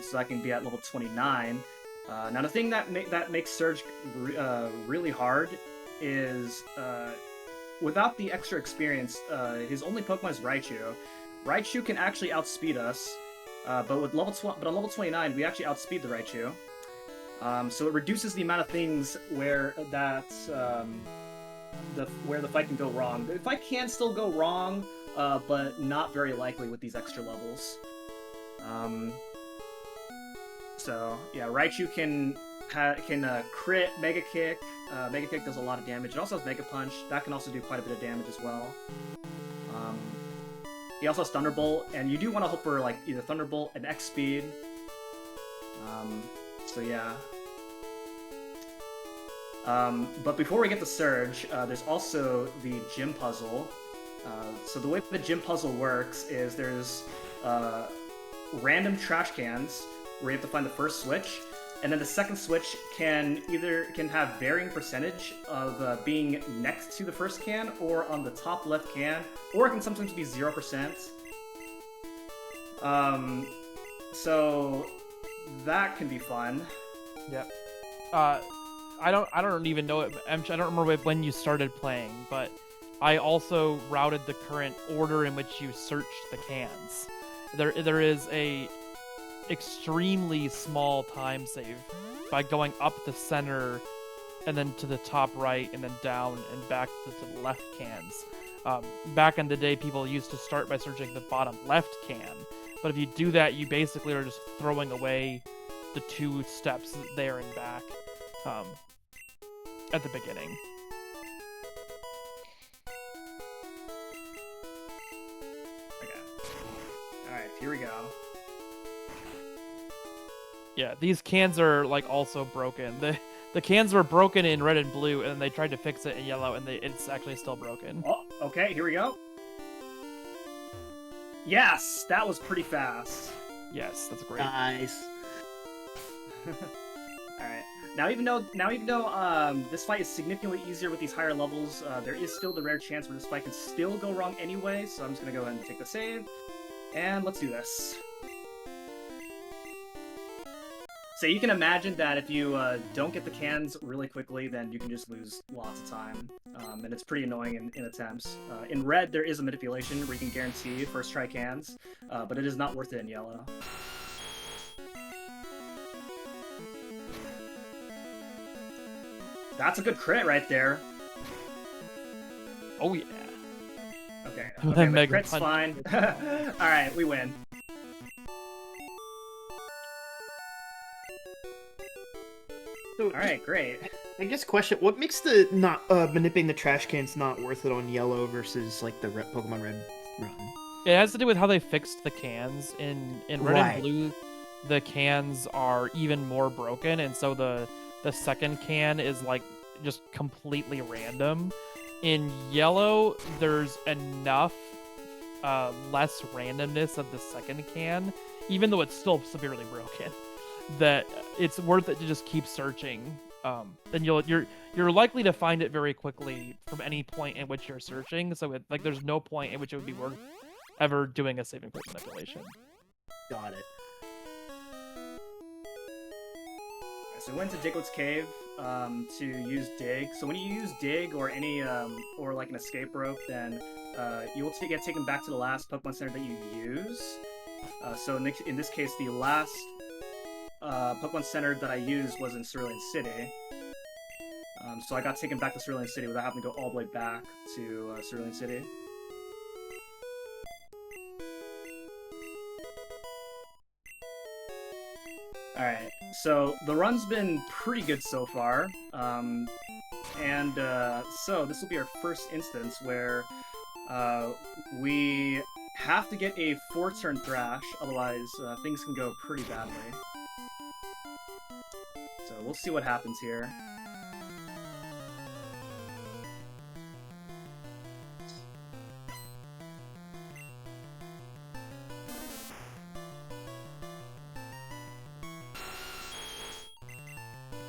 so I can be at level 29. Now the thing that makes Surge really hard is without the extra experience, his only Pokemon is Raichu. Raichu can actually outspeed us, but on level 29, we actually outspeed the Raichu. So it reduces the amount of things where where the fight can go wrong. The fight can still go wrong, but not very likely with these extra levels. So yeah, Raichu can crit, Mega Kick. Mega Kick does a lot of damage. It also has Mega Punch. That can also do quite a bit of damage as well. He also has Thunderbolt, and you do want to hope for like either Thunderbolt and X Speed. So yeah. But before we get to Surge, there's also the gym puzzle. So the way the gym puzzle works is there's random trash cans where you have to find the first switch, and then the second switch can have varying percentage of being next to the first can or on the top left can, or it can sometimes be 0%. So that can be fun. Yep. I don't even know it. I don't remember when you started playing, but I also routed the current order in which you searched the cans. There is a extremely small time save by going up the center and then to the top right and then down and back to the left cans. Back in the day, people used to start by searching the bottom left can, but if you do that, you basically are just throwing away the 2 steps there and back at the beginning. Okay. Alright, here we go. Yeah, these cans are like also broken. The cans were broken in red and blue, and then they tried to fix it in yellow, and it's actually still broken. Oh, okay, here we go. Yes, that was pretty fast. Yes, that's great. Nice. Alright. Now even though this fight is significantly easier with these higher levels, there is still the rare chance where this fight can still go wrong anyway, so I'm just gonna go ahead and take the save. And let's do this. So you can imagine that if you don't get the cans really quickly, then you can just lose lots of time. And it's pretty annoying in attempts. In red, there is a manipulation where you can guarantee first try cans, but it is not worth it in yellow. That's a good crit right there. Oh yeah. Okay, the Mega crit's punch. fine. Alright, we win. So, Alright, great. I guess question: what makes the not manipulating the trash cans not worth it on yellow versus like the Pokemon Red run? It has to do with how they fixed the cans. In red Right. and blue, the cans are even more broken, and so the second can is like just completely random. In yellow, there's enough less randomness of the second can, even though it's still severely broken, that it's worth it to just keep searching. Then you're likely to find it very quickly from any point in which you're searching. So there's no point in which it would be worth ever doing a saving point manipulation. Got it. So we went to Diglett's Cave to use Dig. So when you use Dig or any or like an escape rope, then you will get taken back to the last Pokemon Center that you use. So in this case, the last Pokemon Center that I used was in Cerulean City. So I got taken back to Cerulean City without having to go all the way back to Cerulean City. Alright, so the run's been pretty good so far, so this will be our first instance where we have to get a 4-turn Thrash, otherwise things can go pretty badly. So we'll see what happens here.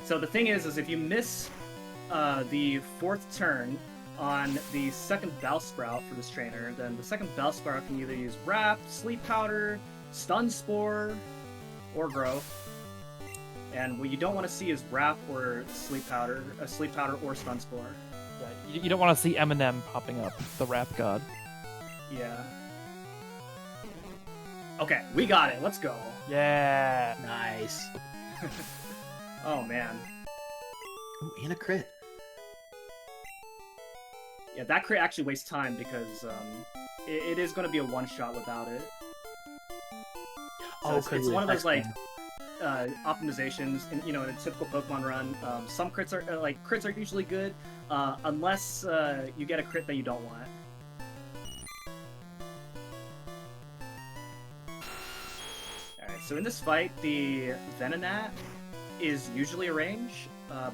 So the thing is if you miss the 4th turn on the second Bellsprout for this trainer, then the second Bellsprout can either use Wrap, Sleep Powder, Stun Spore, or Growth. And what you don't want to see is Wrap or Sleep Powder or Stun Spore. Yeah, You don't want to see Eminem popping up, the rap god. Yeah. Okay, we got it. Let's go. Yeah. Nice. Oh man. Ooh, and a crit. Yeah, that crit actually wastes time because it is going to be a one-shot without it. So it's one of those like optimizations, in, in a typical Pokemon run. Some crits are crits are usually good, unless you get a crit that you don't want. All right, so in this fight, the Venonat is usually a range,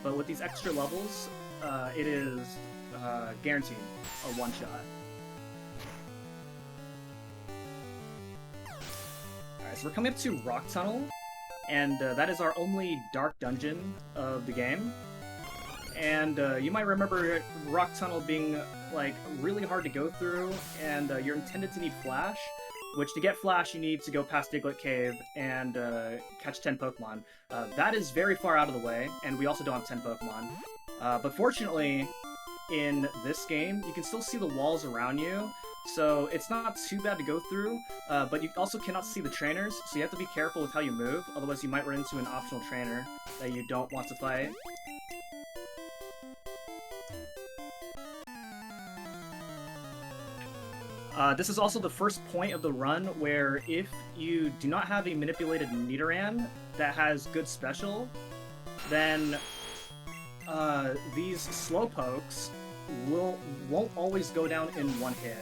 but with these extra levels, it is guaranteed a one-shot. Alright, so we're coming up to Rock Tunnel, and that is our only dark dungeon of the game. And you might remember Rock Tunnel being like really hard to go through, and you're intended to need Flash, which to get Flash you need to go past Diglett Cave and catch 10 Pokemon. That is very far out of the way, and we also don't have 10 Pokemon. But fortunately, in this game, you can still see the walls around you, so it's not too bad to go through, but you also cannot see the trainers, so you have to be careful with how you move, otherwise you might run into an optional trainer that you don't want to fight. This is also the first point of the run where if you do not have a manipulated Nidoran that has good special, then these Slowpokes won't always go down in one hit.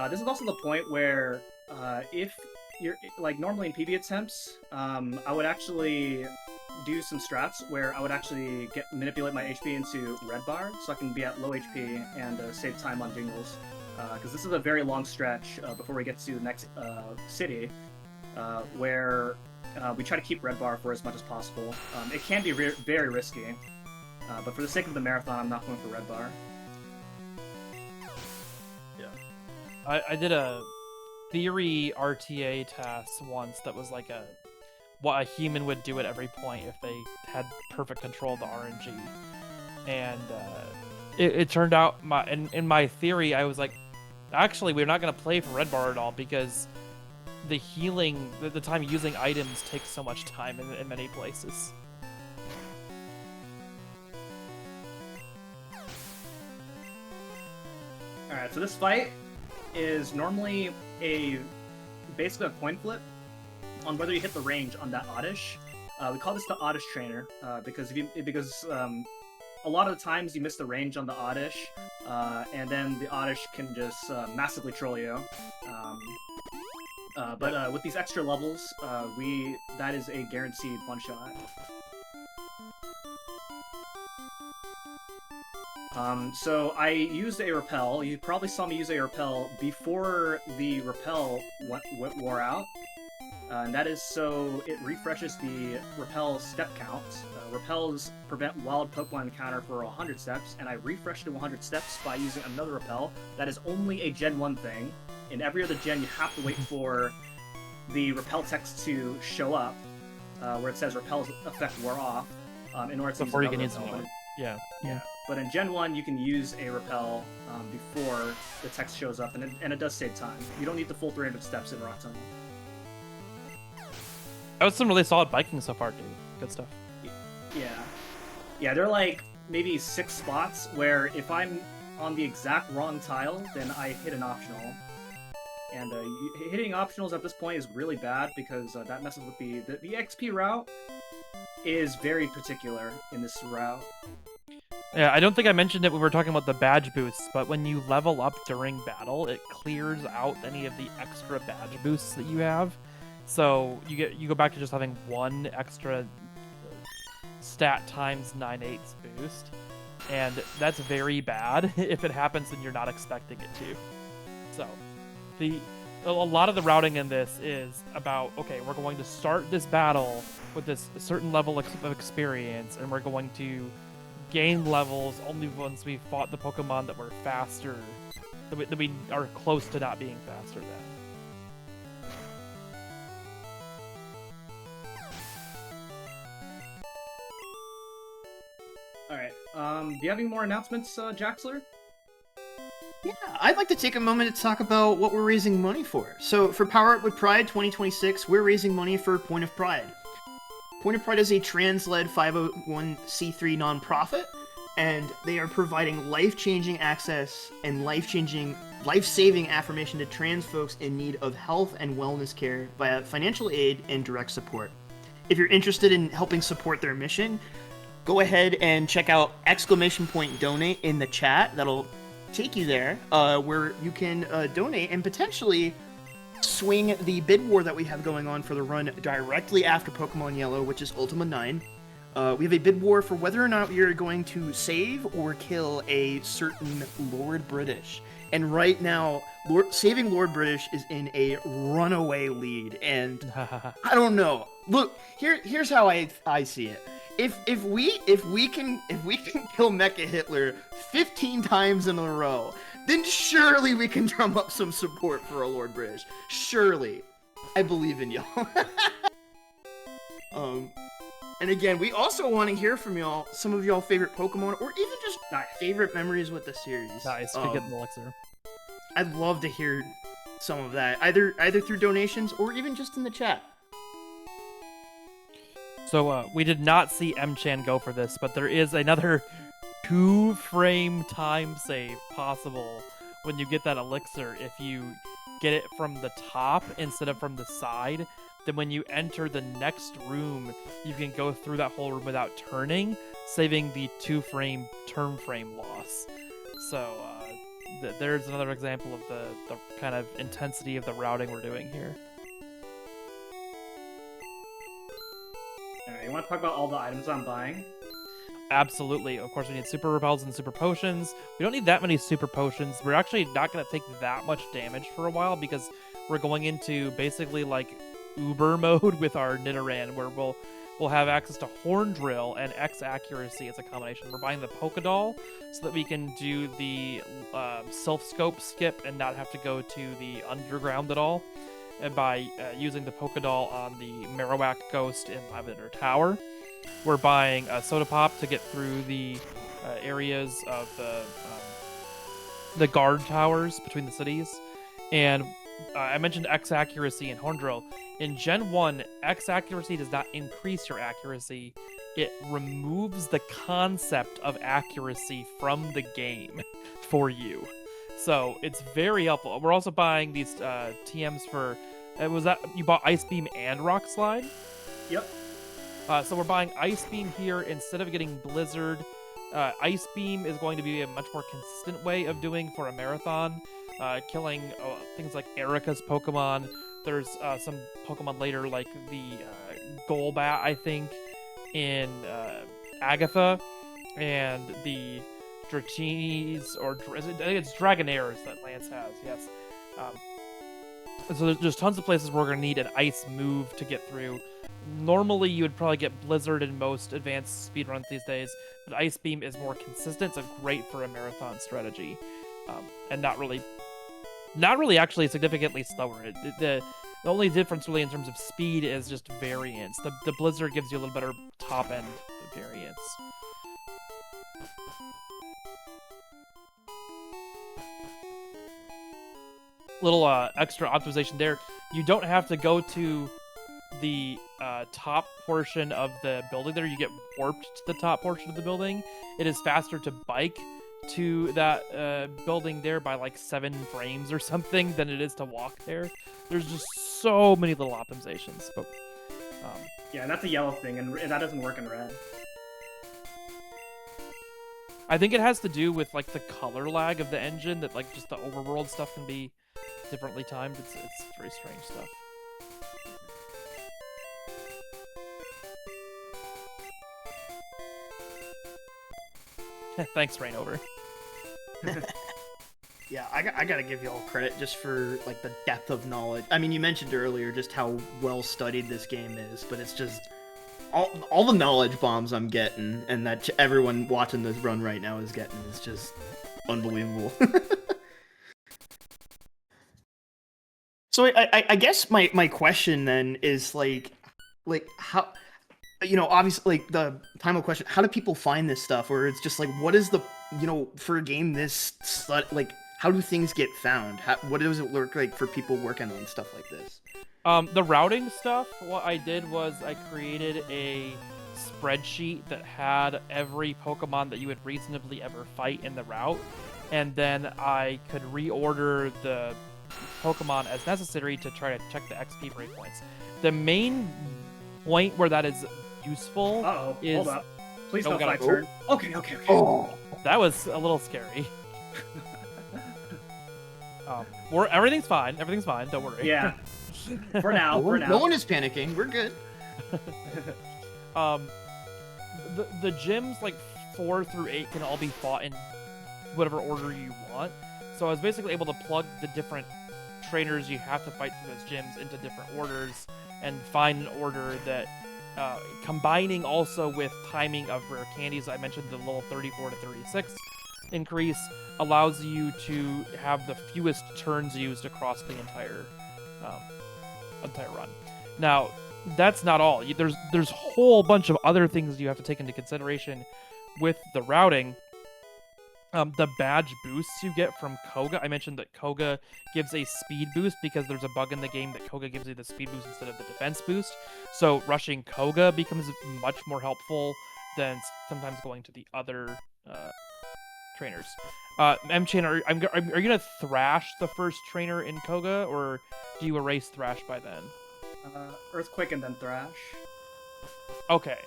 This is also the point where if you're like normally in PB attempts, I would actually do some strats where I would actually manipulate my HP into red bar so I can be at low HP and save time on Dingles. Because this is a very long stretch before we get to the next city, where we try to keep red bar for as much as possible. It can be very risky, but for the sake of the marathon, I'm not going for red bar. Yeah. I did a theory RTA task once that was like what a human would do at every point if they had perfect control of the RNG, and it turned out in my theory I was like, actually we're not going to play for red bar at all because the healing, the time using items takes so much time in many places. Alright, so this fight is normally basically a coin flip on whether you hit the range on that Oddish. We call this the Oddish Trainer because a lot of the times you miss the range on the Oddish, and then the Oddish can just massively troll you. But with these extra levels, that is a guaranteed one-shot. So I used a repel. You probably saw me use a repel before the repel wore out. And that is so it refreshes the repel step count. Repels prevent wild Pokemon encounter for 100 steps, and I refreshed to 100 steps by using another repel. That is only a Gen 1 thing. In every other gen, you have to wait for the repel text to show up, where it says repel's effect wore off, in order to Before you use can another use repel. one. Yeah. Yeah, but in Gen 1, you can use a repel before the text shows up, and it does save time. You don't need the full 300 steps in Rock Tunnel. That was some really solid biking so far, dude. Good stuff. Yeah, there are like maybe 6 spots where if I'm on the exact wrong tile, then I hit an optional. And hitting optionals at this point is really bad because that messes with the XP route is very particular in this route. Yeah, I don't think I mentioned it when we were talking about the badge boosts, but when you level up during battle, it clears out any of the extra badge boosts that you have. So you go back to just having one extra stat times 9/8 boost, and that's very bad if it happens and you're not expecting it to. So a lot of the routing in this is about, okay, we're going to start this battle with this certain level of experience, and we're going to gain levels only once we fought the Pokemon that were faster, that we are close to not being faster than. right. Do you have any more announcements, Jaxler? Yeah, I'd like to take a moment to talk about what we're raising money for. So, for Power Up with Pride 2026, we're raising money for Point of Pride. Point of Pride is a trans-led 501c3 nonprofit, and they are providing life-changing access and life-saving affirmation to trans folks in need of health and wellness care via financial aid and direct support. If you're interested in helping support their mission, go ahead and check out !donate in the chat. That'll take you there, where you can donate and potentially swing the bid war that we have going on for the run directly after Pokemon Yellow, which is Ultima 9. We have a bid war for whether or not we are going to save or kill a certain Lord British. And right now, saving Lord British is in a runaway lead, and I don't know. Look, here's how I see it. If we can kill Mecha Hitler 15 times in a row, then surely we can drum up some support for a Lord British. Surely, I believe in y'all. And again, we also want to hear from y'all, some of y'all favorite Pokemon, or even just favorite memories with the series. Nice, we get an elixir. I'd love to hear some of that, either through donations or even just in the chat. So we did not see M-Chan go for this, but there is another 2-frame time save possible when you get that elixir. If you get it from the top instead of from the side, then when you enter the next room, you can go through that whole room without turning, saving the 2-frame turn frame loss. So there's another example of the kind of intensity of the routing we're doing here. Alright, you want to talk about all the items I'm buying? Absolutely. Of course, we need super repels and super potions. We don't need that many super potions. We're actually not going to take that much damage for a while because we're going into basically like Uber mode with our Nidoran, where we'll have access to Horn Drill and X accuracy as a combination. We're buying the Pokédoll so that we can do the self-scope skip and not have to go to the underground at all. And by using the Pokédoll on the Marowak Ghost in Lavender Tower. We're buying a Soda Pop to get through the areas of the guard towers between the cities. And I mentioned X accuracy and Horn Drill. In Gen 1, X accuracy does not increase your accuracy. It removes the concept of accuracy from the game for you. So it's very helpful. We're also buying these TMs for... was that you bought Ice Beam and Rock Slide? Yep. So we're buying Ice Beam here instead of getting Blizzard. Ice Beam is going to be a much more consistent way of doing for a marathon, killing things like Erica's Pokemon. There's some Pokemon later like the Golbat, I think, in Agatha, and the Drachinis, or I think it's Dragonairs that Lance has, yes. So there's tons of places where we're going to need an ice move to get through. Normally, you would probably get Blizzard in most advanced speedruns these days, but Ice Beam is more consistent, so great for a marathon strategy, and not really actually significantly slower. The only difference really in terms of speed is just variance. The Blizzard gives you a little better top-end variance. Little extra optimization there. You don't have to go to the top portion of the building there. You get warped to the top portion of the building. It is faster to bike to that building there by like 7 frames or something than it is to walk there. There's just so many little optimizations. But yeah, that's a yellow thing, and that doesn't work in red. I think it has to do with like the color lag of the engine, that like just the overworld stuff can be differently timed. It's very strange stuff. Thanks, Rainover. Yeah, I gotta give y'all credit just for like the depth of knowledge. I mean, you mentioned earlier just how well studied this game is, but it's just all the knowledge bombs I'm getting, and that everyone watching this run right now is getting, is just unbelievable. So I guess my question then is like how obviously, like the time of question, how do people find this stuff? Or it's just like, what is the, for a game like, how do things get found? What does it look like for people working on stuff like this? The routing stuff, what I did was I created a spreadsheet that had every Pokemon that you would reasonably ever fight in the route, and then I could reorder the Pokemon as necessary to try to check the XP breakpoints. The main point where that is useful is... Hold up. Please Oh, don't we fight gotta- turn. Okay. Oh, That was a little scary. Everything's fine. Everything's fine. Don't worry. Yeah. For now. no one is panicking. We're good. The gyms like 4 through 8 can all be fought in whatever order you want. So I was basically able to plug the different trainers you have to fight through those gyms into different orders and find an order that, combining also with timing of rare candies. I mentioned the little 34 to 36 increase allows you to have the fewest turns used across the entire run. Now, that's not all. There's a whole bunch of other things you have to take into consideration with the routing. The badge boosts you get from Koga. I mentioned that Koga gives a speed boost because there's a bug in the game that Koga gives you the speed boost instead of the defense boost. So rushing Koga becomes much more helpful than sometimes going to the other trainers. M-Chain, are you gonna thrash the first trainer in Koga, or do you erase thrash by then? Earthquake and then Thrash. Okay,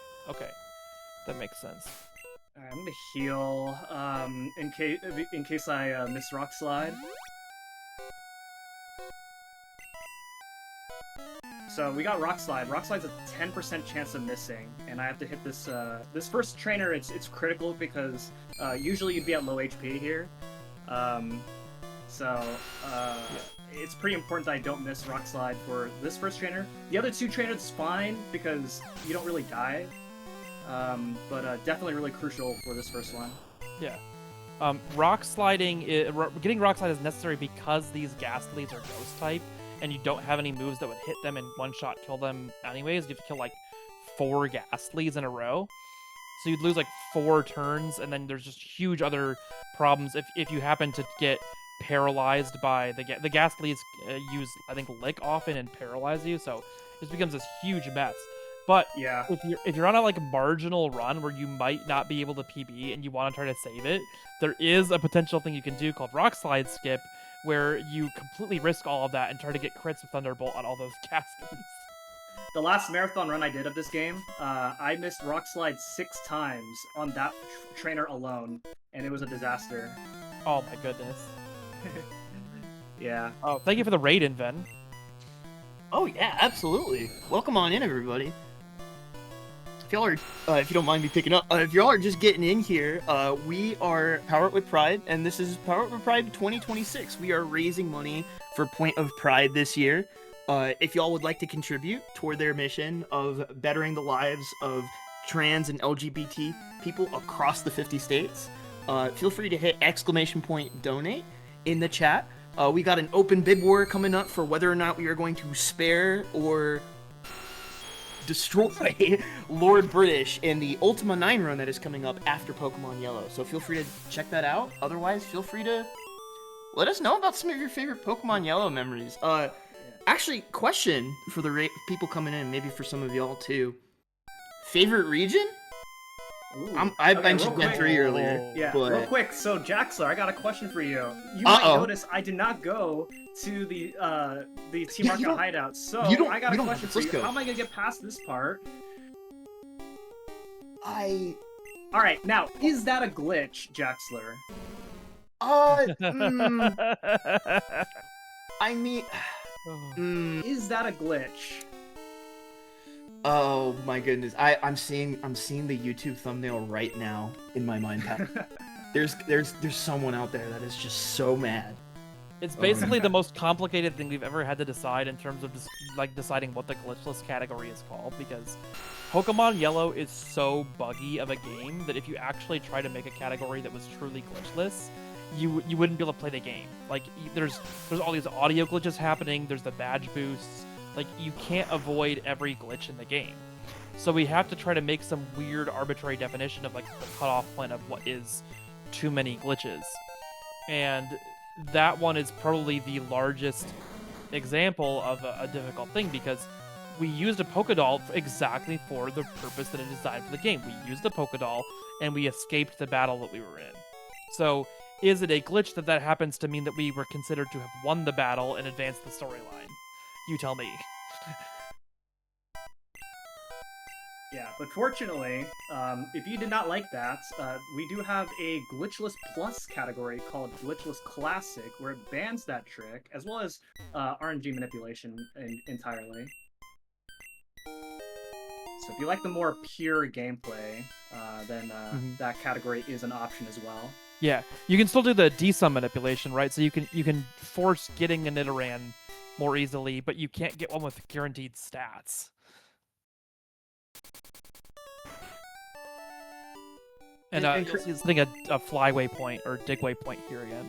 that makes sense. Alright, I'm gonna heal in case I miss Rock Slide. So we got Rock Slide. Rock Slide's a 10% chance of missing, and I have to hit this this first trainer. It's critical because usually you'd be at low HP here. It's pretty important that I don't miss Rock Slide for this first trainer. The other two trainers is fine because you don't really die. But definitely really crucial for this first one. Yeah. Rock sliding, getting rock slide is necessary because these Ghastlies are ghost type, and you don't have any moves that would hit them and one shot kill them anyways. You have to kill like 4 Ghastlies in a row. So you'd lose like 4 turns, and then there's just huge other problems if you happen to get paralyzed by the Ghastlies use, I think, Lick often and paralyze you, so it just becomes this huge mess. But yeah, if you're on a like marginal run where you might not be able to PB and you want to try to save it, there is a potential thing you can do called Rock Slide Skip, where you completely risk all of that and try to get crits with Thunderbolt on all those Ghastlies. The last marathon run I did of this game, I missed Rock Slide 6 times on that trainer alone, and it was a disaster. Oh my goodness. Yeah. Oh, thank you for the raid, Inven. Oh yeah, absolutely. Welcome on in, everybody. If y'all are, if you don't mind me picking up, if y'all are just getting in here, we are Power Up with Pride, and this is Power Up with Pride 2026. We are raising money for Point of Pride this year. If y'all would like to contribute toward their mission of bettering the lives of trans and LGBT people across the 50 states, feel free to hit !donate in the chat. We got an open bid war coming up for whether or not we are going to spare or destroy Lord British in the Ultima 9 run that is coming up after Pokemon Yellow. So feel free to check that out. Otherwise, feel free to let us know about some of your favorite Pokemon Yellow memories. Actually, question for the people coming in, maybe for some of y'all too. Favorite region? I mentioned Gen 3 earlier. Yeah, but... real quick. So, Jaxler, I got a question for you. You might notice I did not go to the Team Rocket hideout. So, I got a question for you. How am I going to get past this part? Alright, now, is that a glitch, Jaxler? I mean... Is that a glitch? Oh my goodness! I'm seeing the YouTube thumbnail right now in my mind. There's someone out there that is just so mad. It's basically the most complicated thing we've ever had to decide in terms of deciding what the glitchless category is called, because Pokemon Yellow is so buggy of a game that if you actually try to make a category that was truly glitchless, you wouldn't be able to play the game. Like there's all these audio glitches happening. There's the badge boosts. Like, you can't avoid every glitch in the game. So we have to try to make some weird arbitrary definition of like the cutoff point of what is too many glitches. And that one is probably the largest example of a difficult thing, because we used a polka doll exactly for the purpose that it is designed for the game. We used the polka doll and we escaped the battle that we were in. So is it a glitch that happens to mean that we were considered to have won the battle and advanced the storyline? You tell me. Yeah, but fortunately, if you did not like that, we do have a Glitchless Plus category called Glitchless Classic, where it bans that trick, as well as RNG manipulation entirely. So if you like the more pure gameplay, then that category is an option as well. Yeah, you can still do the desum manipulation, right? So you can force getting an Nidoran more easily, but you can't get one with guaranteed stats. And you'll see something a flyway point or digway point here again.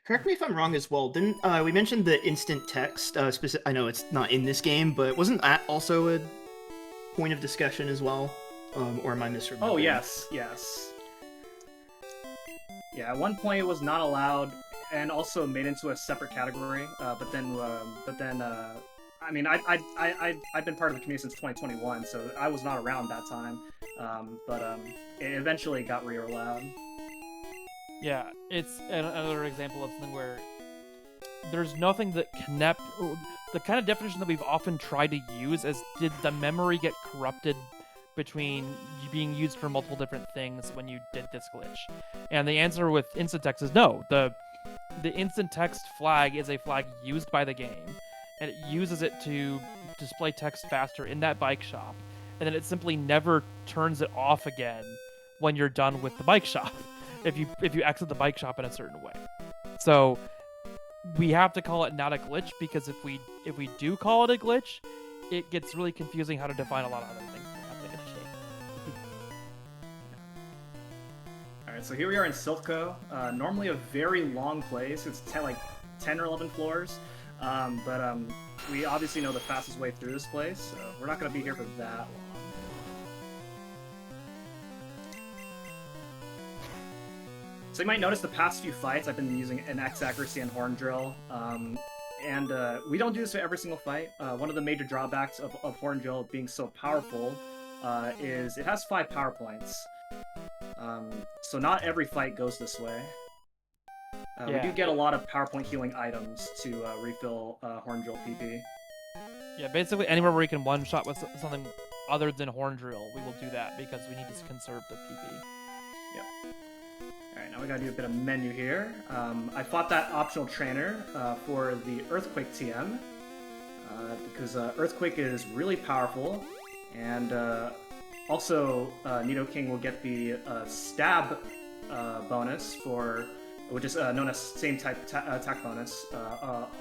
Correct me if I'm wrong as well. Didn't we mentioned the instant text? I know it's not in this game, but wasn't that also a point of discussion as well? Or am I misremembering? Oh yes. Yeah, at one point it was not allowed, and also made into a separate category. But then, I mean, I've been part of the community since 2021, so I was not around that time. But it eventually got re-allowed. Yeah, it's another example of something where there's nothing that connect. The kind of definition that we've often tried to use is, did the memory get corrupted between being used for multiple different things when you did this glitch? And the answer with instant text is no. The instant text flag is a flag used by the game, and it uses it to display text faster in that bike shop, and then it simply never turns it off again when you're done with the bike shop, if you exit the bike shop in a certain way. So we have to call it not a glitch, because if we do call it a glitch, it gets really confusing how to define a lot of other things. Alright, so here we are in Silpho. Normally a very long place. It's 10 or 11 floors. But we obviously know the fastest way through this place, so we're not going to be here for that long. So you might notice the past few fights I've been using an X accuracy and horn drill, and we don't do this for every single fight. One of the major drawbacks of horn drill being so powerful is it has 5 power points. So not every fight goes this way. We do get a lot of PowerPoint healing items to refill Horn Drill PP. Yeah, basically anywhere where we can one-shot with something other than Horn Drill, we will do that, because we need to conserve the PP. Yep. Alright, now we gotta do a bit of menu here. I fought that optional trainer for the Earthquake TM, because Earthquake is really powerful, and also Nidoking will get the stab bonus for, which is known as same type attack bonus,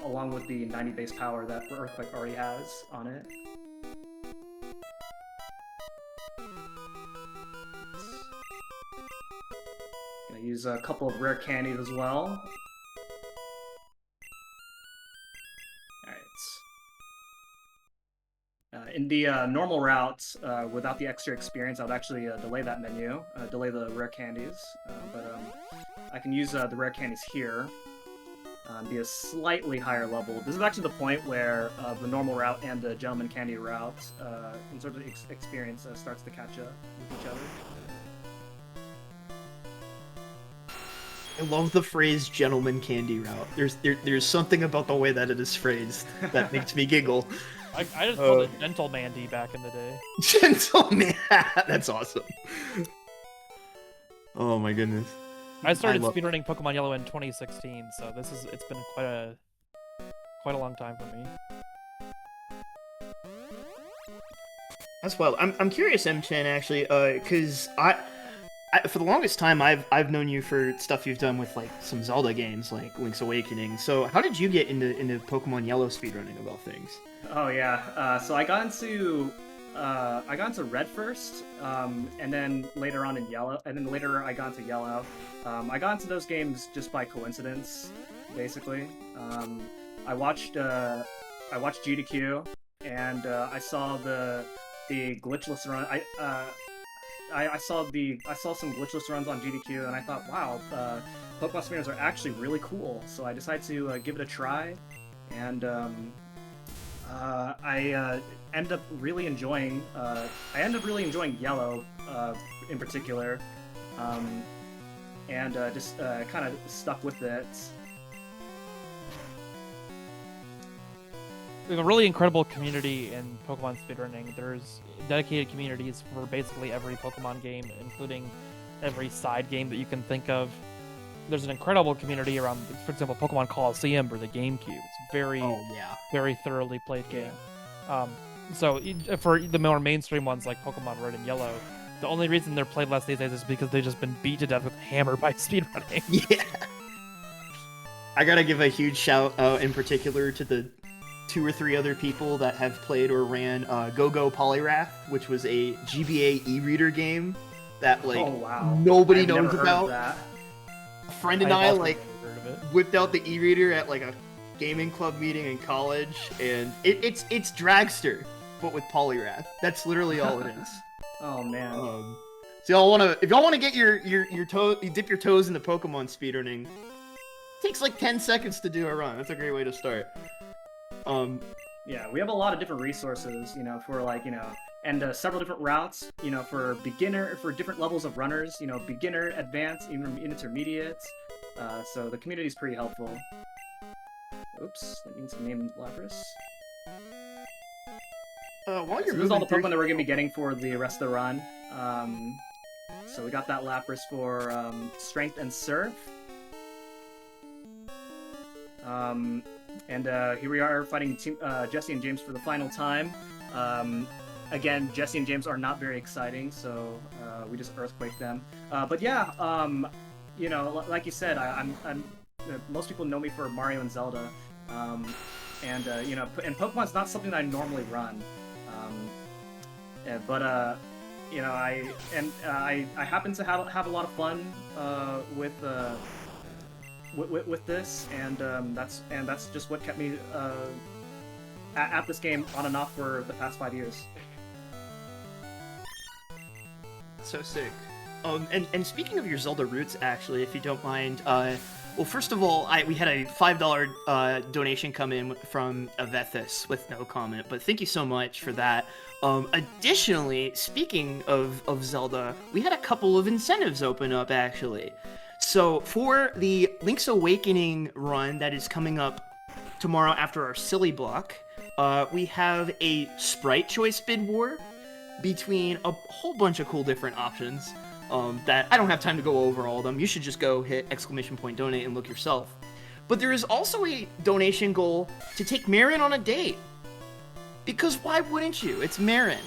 along with the 90 base power that Earthquake already has on it. Gonna use a couple of rare candies as well. In the normal route, without the extra experience, I would actually delay that menu, delay the rare candies, but I can use the rare candies here, be a slightly higher level. This is actually the point where the normal route and the Gentleman Candy route, in terms of experience, starts to catch up with each other. I love the phrase "Gentleman Candy route." There's something about the way that it is phrased that makes me giggle. I just called it Gentlemandy back in the day. Gentleman, that's awesome. Oh my goodness. I started speedrunning Pokemon Yellow in 2016, so it's been quite a long time for me. That's wild. I'm curious, M-Chan, actually, because I for the longest time I've known you for stuff you've done with like some Zelda games, like Link's Awakening. So how did you get into Pokemon Yellow speedrunning of all things? Oh yeah, so I got into Red first, and then later on in Yellow, and then later I got into Yellow. I got into those games just by coincidence, basically. I watched GDQ, and I saw the glitchless run. I saw some glitchless runs on GDQ, and I thought, wow, Pokemon speedruns are actually really cool. So I decided to give it a try, and I ended up really enjoying. Yellow in particular, and just kind of stuck with it. We have a really incredible community in Pokemon speedrunning. There's dedicated communities for basically every Pokemon game, including every side game that you can think of. There's an incredible community around, for example, Pokemon Coliseum or the GameCube. It's very, very thoroughly played game. So for the more mainstream ones like Pokemon Red and Yellow, the only reason they're played less these days is because they've just been beat to death with a hammer by speedrunning. Yeah. I gotta give a huge shout out in particular to the 2 or 3 other people that have played or ran Go-Go Polyrath, which was a GBA e-reader game that nobody I've knows never heard about. of that. A friend and I whipped out the e-reader at like a gaming club meeting in college, and it's Dragster, but with Polyrath. That's literally all it is. Oh man. So if y'all wanna get you dip your toes into Pokemon speedrunning, it takes like 10 seconds to do a run. That's a great way to start. Yeah, we have a lot of different resources, for and several different routes, for different levels of runners, beginner, advanced, even intermediate. So the community is pretty helpful. Oops, that means to name Lapras. While you're This is all the Pokemon that we're gonna be getting for the rest of the run. So we got that Lapras for Strength and Surf. And here we are fighting Jesse and James for the final time. Again, Jesse and James are not very exciting, so we just earthquake them. But yeah, like you said, I'm most people know me for Mario and Zelda, and Pokemon's not something that I normally run. But I happen to have a lot of fun with this, and that's just what kept me at this game on and off for the past 5 years. So sick. And speaking of your Zelda roots, actually, if you don't mind, well, first of all, we had a $5 donation come in from Avethis with no comment, but thank you so much for that. Additionally, speaking of Zelda, we had a couple of incentives open up, actually. So for the Link's Awakening run that is coming up tomorrow after our silly block, we have a sprite choice bid war between a whole bunch of cool different options that I don't have time to go over all of them. You should just go hit !donate and look yourself. But there is also a donation goal to take Marin on a date. Because why wouldn't you? It's Marin.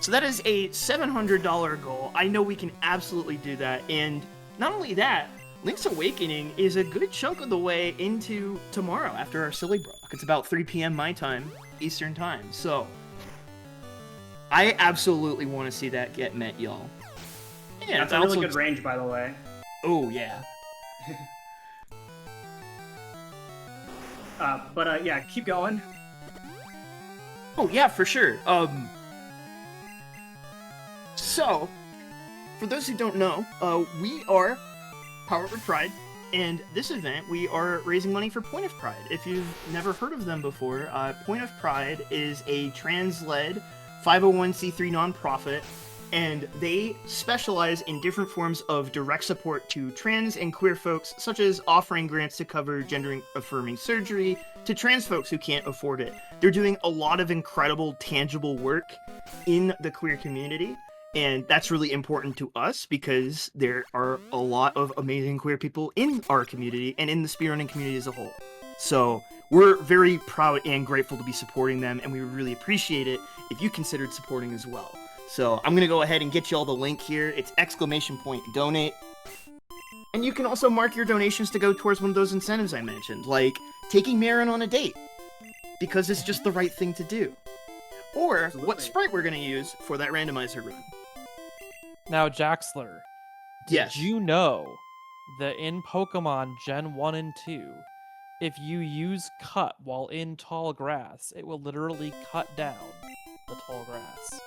So that is a $700 goal. I know we can absolutely do that. And not only that, Link's Awakening is a good chunk of the way into tomorrow after our silly block. It's about 3 p.m. my time, Eastern time. So I absolutely want to see that get met, y'all. Yeah, that's a really good range, by the way. Oh, yeah. But yeah, keep going. Oh, yeah, for sure. So, for those who don't know, we are Power of Pride, and this event, we are raising money for Point of Pride. If you've never heard of them before, Point of Pride is a trans-led 501c3 nonprofit, and they specialize in different forms of direct support to trans and queer folks, such as offering grants to cover gender-affirming surgery to trans folks who can't afford it. They're doing a lot of incredible, tangible work in the queer community, and that's really important to us because there are a lot of amazing queer people in our community and in the speedrunning community as a whole. So we're very proud and grateful to be supporting them, and we would really appreciate it if you considered supporting as well. So I'm going to go ahead and get you all the link here. It's !donate. And you can also mark your donations to go towards one of those incentives I mentioned, like taking Marin on a date, because it's just the right thing to do. Or Absolutely. What sprite we're going to use for that randomizer run. Now, Jaxler, Yes. did you know that in Pokemon Gen 1 and 2, if you use cut while in tall grass, it will literally cut down the tall grass.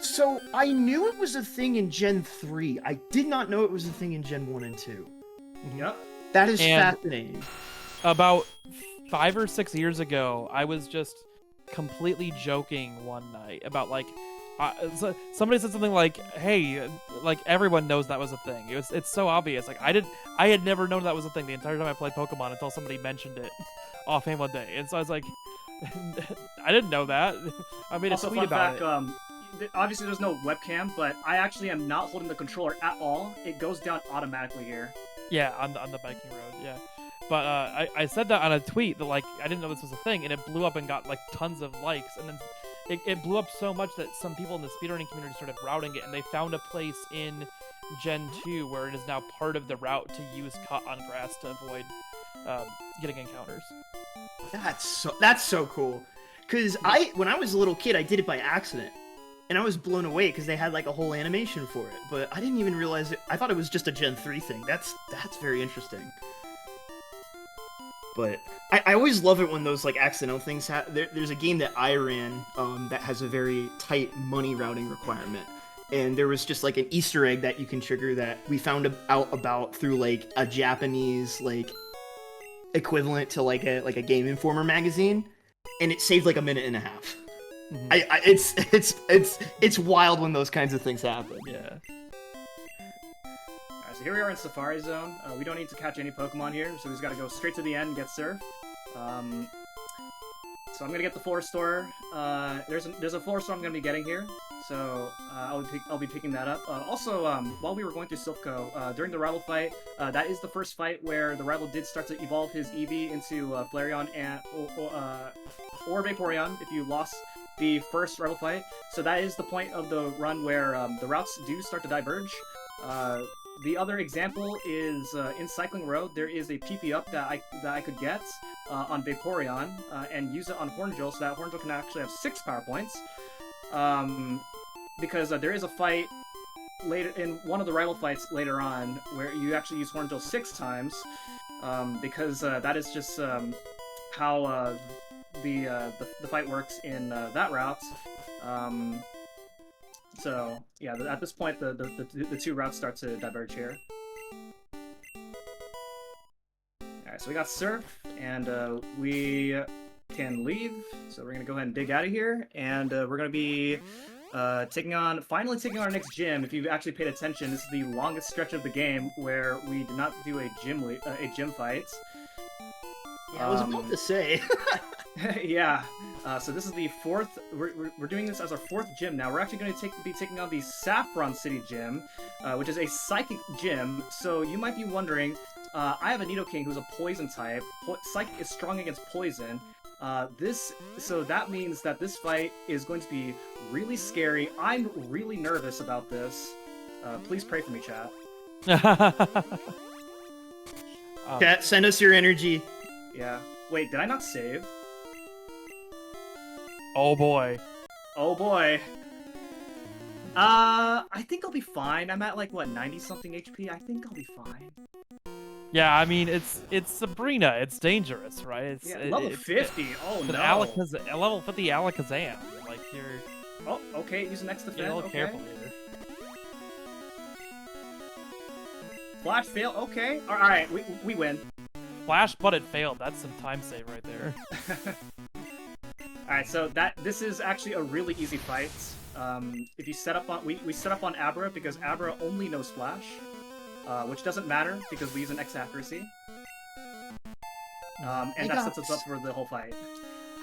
So I knew it was a thing in Gen 3. I did not know it was a thing in Gen 1 and 2. Yep. That is And- fascinating. About 5 or 6 years ago, I was just completely joking one night about like somebody said something like, "Hey, like everyone knows that was a thing." It's so obvious. Like I had never known that was a thing the entire time I played Pokemon until somebody mentioned it offhand one day, and so I was like, I didn't know that. I made a Also, tweet fun about fact, it. obviously there's no webcam, but I actually am not holding the controller at all. It goes down automatically here. Yeah, on the biking road. Yeah. But I said that on a tweet that like I didn't know this was a thing, and it blew up and got like tons of likes, and then it blew up so much that some people in the speedrunning community started routing it, and they found a place in Gen 2 where it is now part of the route to use cut on grass to avoid getting encounters. That's so cool. Cause when I was a little kid, I did it by accident, and I was blown away because they had like a whole animation for it. But I didn't even realize it. I thought it was just a Gen 3 thing. That's very interesting. But I always love it when those like accidental things happen. There's a game that I ran that has a very tight money routing requirement, and there was just like an Easter egg that you can trigger that we found out about through like a Japanese like equivalent to like a Game Informer magazine, and it saved like a minute and a half. Mm-hmm. It's wild when those kinds of things happen. Yeah. Alright, so here we are in Safari Zone. We don't need to catch any Pokemon here, so we just gotta go straight to the end and get Surf. So I'm gonna get the Forest Store. There's a Forest Store I'm gonna be getting here, so I'll be picking that up. Also, while we were going through Silph during the rival fight, that is the first fight where the rival did start to evolve his Eevee into Flareon or Vaporeon if you lost the first rival fight. So that is the point of the run where the routes do start to diverge. The other example is in Cycling Road, there is a PUWP that I could get on Vaporeon and use it on Hornbill, so that Hornbill can actually have 6 power points. Because there is a fight later in one of the rival fights later on where you actually use Hornbill 6 times, because that is just how the fight works in that route. So yeah, at this point the two routes start to diverge here. Alright, so we got Surf, and we can leave. So we're gonna go ahead and dig out of here, and we're gonna be finally taking on our next gym. If you've actually paid attention, this is the longest stretch of the game where we did not do a gym fight. Yeah, I was about to say. Yeah, so this is the fourth. We're doing this as our 4th gym now. We're actually going to be taking on the Saffron City Gym, which is a psychic gym. So you might be wondering, I have a Nidoking who's a poison type. Psychic is strong against poison. So that means that this fight is going to be really scary. I'm really nervous about this. Please pray for me, chat. Chat, send us your energy. Yeah. Wait, did I not save? Oh boy. Oh boy. I think I'll be fine. I'm at like what, 90-something HP? I think I'll be fine. Yeah, I mean it's Sabrina. It's dangerous, right? It's level 50. Oh it's no. a level 50 Alakazam. Like you're. Oh, okay. Use an X defense. You're a little Okay. careful here. Flash fail. Okay. All right. We win. Flash, but it failed. That's some time save right there. All right. So this is actually a really easy fight. If you set up on we set up on Abra because Abra only knows Flash, which doesn't matter because we use an X accuracy. And that sets us up for the whole fight.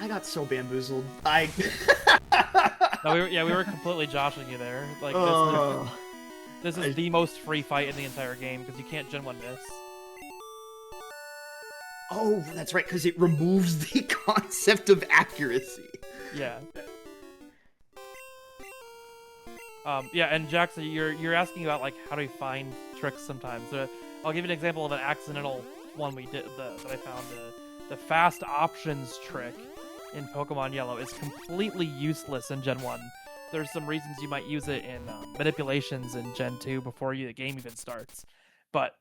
I got so bamboozled. No, we were completely joshing you there. Like this is the most free fight in the entire game because you can't Gen 1 miss. Oh, that's right, because it removes the concept of accuracy. Yeah. Yeah, and Jackson, you're asking about like how do we find tricks sometimes. I'll give you an example of an accidental one we did that I found. The fast options trick in Pokemon Yellow is completely useless in Gen 1. There's some reasons you might use it in manipulations in Gen 2 before the game even starts. But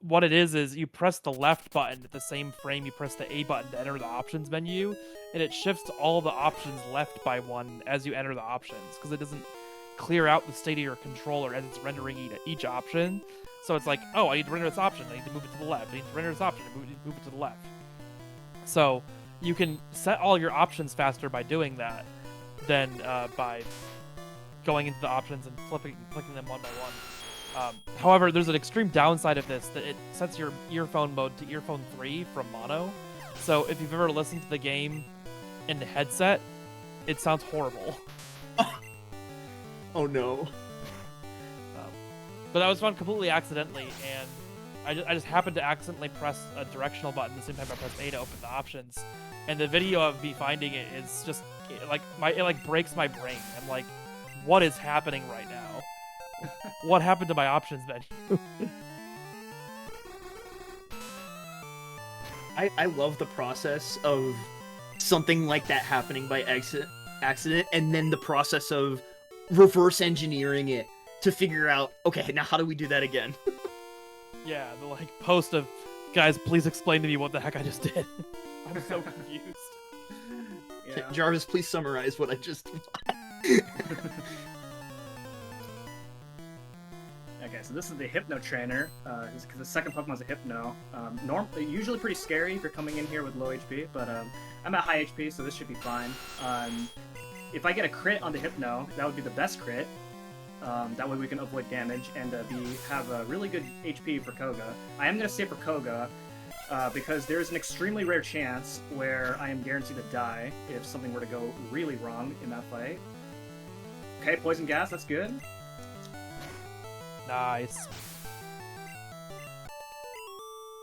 what it is you press the left button at the same frame you press the A button to enter the options menu, and it shifts all the options left by one as you enter the options, because it doesn't clear out the state of your controller as it's rendering each option. So it's like, oh, I need to render this option, I need to move it to the left, I need to render this option, move it to the left. So you can set all your options faster by doing that than by going into the options and clicking them one by one. However, there's an extreme downside of this, that it sets your earphone mode to earphone 3 from mono. So if you've ever listened to the game in the headset, it sounds horrible. Oh no. But that was found completely accidentally, and I just happened to accidentally press a directional button the same time I pressed A to open the options. And the video of me finding it is just it breaks my brain. I'm like, what is happening right now? What happened to my options menu? I love the process of something like that happening by accident, and then the process of reverse engineering it to figure out, okay, now how do we do that again? Yeah, the post of, guys, please explain to me what the heck I just did. I'm so confused. Yeah. Jarvis, please summarize what I just... Okay, so this is the Hypno Trainer, because the second Pokemon's a Hypno. Usually pretty scary if you're coming in here with low HP, but I'm at high HP, so this should be fine. If I get a crit on the Hypno, that would be the best crit. That way we can avoid damage and have a really good HP for Koga. I am going to say for Koga, because there's an extremely rare chance where I am guaranteed to die if something were to go really wrong in that fight. Okay, Poison Gas, that's good. Nice.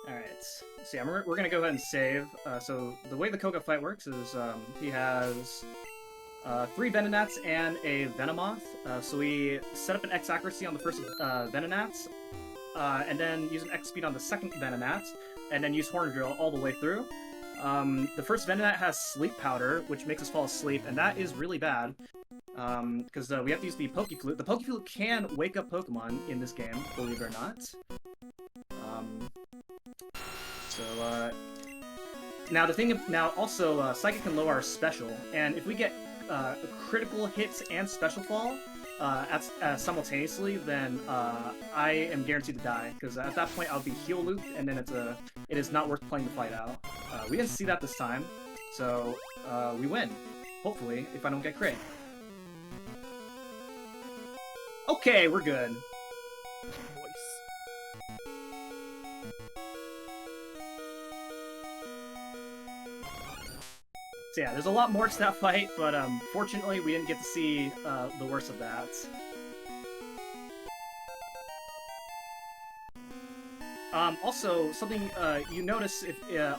Alright, so yeah, we're going to go ahead and save. So the way the Koga fight works is he has 3 Venonats and a Venomoth. So we set up an X accuracy on the first Venonat, and then use an X speed on the second Venonat, and then use Horn Drill all the way through. The first Venonat has Sleep Powder, which makes us fall asleep, and that is really bad. Because we have to use the Pokeflute. The Pokeflute can wake up Pokemon in this game, believe it or not. Now also, Psychic can lower our special, and if we get critical hits and special fall simultaneously, then I am guaranteed to die, because at that point I'll be heal looped, and then it is not worth playing the fight out. We didn't see that this time, so we win, hopefully, if I don't get crit. Okay, we're good. So yeah, there's a lot more to that fight, but fortunately we didn't get to see the worst of that. Also, something you notice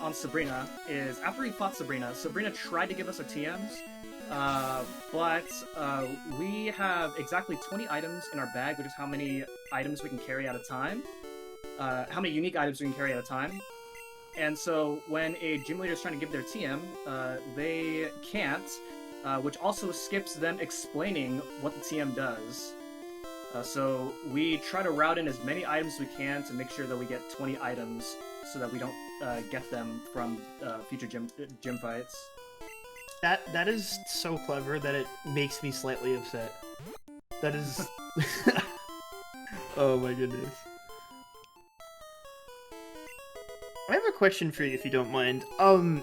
on Sabrina is after we fought Sabrina, Sabrina tried to give us our TMs, but we have exactly 20 items in our bag, which is how many items we can carry at a time. How many unique items we can carry at a time. And so when a gym leader is trying to give their TM, they can't, which also skips them explaining what the TM does. So we try to route in as many items as we can to make sure that we get 20 items so that we don't get them from future gym fights. That is so clever that it makes me slightly upset. That is... Oh my goodness. I have a question for you, if you don't mind.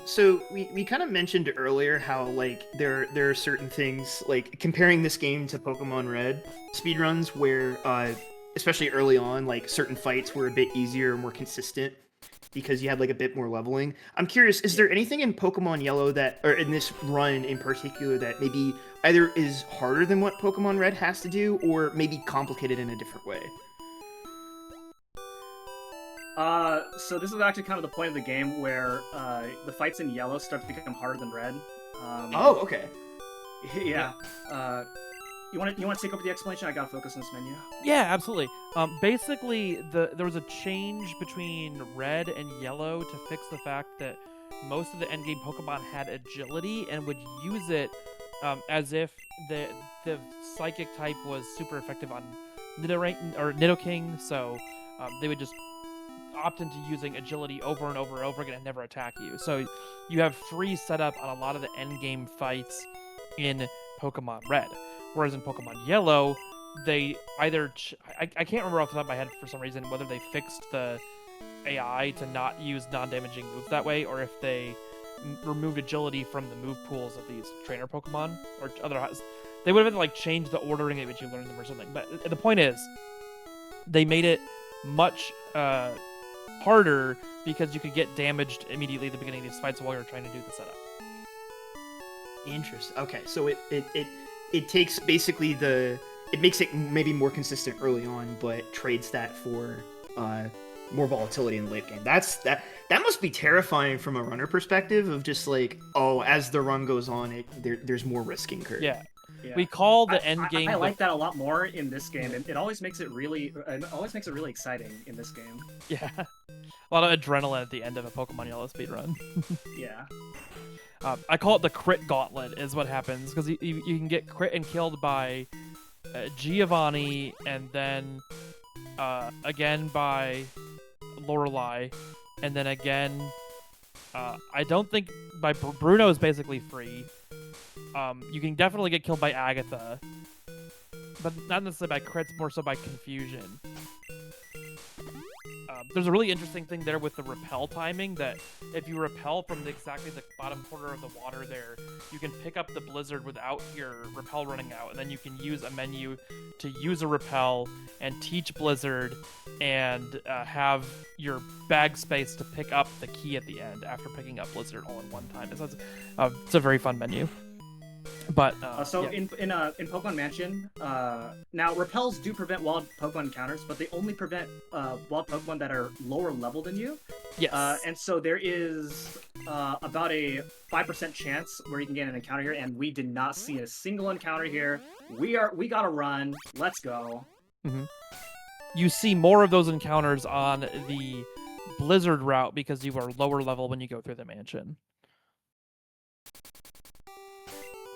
So we kind of mentioned earlier how, like, there are certain things, like, comparing this game to Pokemon Red speedruns where, especially early on, like, certain fights were a bit easier and more consistent because you had, like, a bit more leveling. I'm curious, is there anything in Pokemon Yellow that, or in this run in particular, that maybe either is harder than what Pokemon Red has to do, or maybe complicated in a different way? So this is actually kind of the point of the game where the fights in Yellow start to become harder than Red. Oh, okay. Yeah. You want to take over the explanation? I gotta focus on this menu. Yeah, absolutely. Basically, there was a change between Red and Yellow to fix the fact that most of the endgame Pokemon had agility and would use it as if the Psychic type was super effective on Nidoking, so they would just opt into using agility over and over and over again and never attack you. So you have free setup on a lot of the end game fights in Pokemon Red. Whereas in Pokemon Yellow, they either I can't remember off the top of my head for some reason whether they fixed the AI to not use non-damaging moves that way, or if they removed agility from the move pools of these trainer Pokemon, or otherwise they would have had to like change the ordering at which you learn them or something. But the point is, they made it much harder because you could get damaged immediately at the beginning of these fights while you're trying to do the setup. Interesting. Okay, so it takes basically it makes it maybe more consistent early on, but trades that for more volatility in the late game. That must be terrifying from a runner perspective of just like, oh, as the run goes on, there's more risk incurred. Yeah. We call the end game. I like that a lot more in this game. It always makes it really exciting in this game. Yeah, a lot of adrenaline at the end of a Pokemon Yellow speedrun. Yeah. I call it the crit gauntlet is what happens, because you can get crit and killed by Giovanni, and then again by Lorelei, and then again I don't think by Bruno is basically free. You can definitely get killed by Agatha, but not necessarily by crits, more so by confusion. There's a really interesting thing there with the repel timing, that if you repel from exactly the bottom corner of the water there, you can pick up the blizzard without your repel running out, and then you can use a menu to use a repel and teach blizzard and have your bag space to pick up the key at the end after picking up blizzard all in one time. It's a very fun menu. But yeah. in Pokemon Mansion, now repels do prevent wild Pokemon encounters, but they only prevent wild Pokemon that are lower level than you. Yes. And so there is about a 5% chance where you can get an encounter here, and we did not see a single encounter here. We gotta run. Let's go. Mm-hmm. You see more of those encounters on the Blizzard route because you are lower level when you go through the mansion.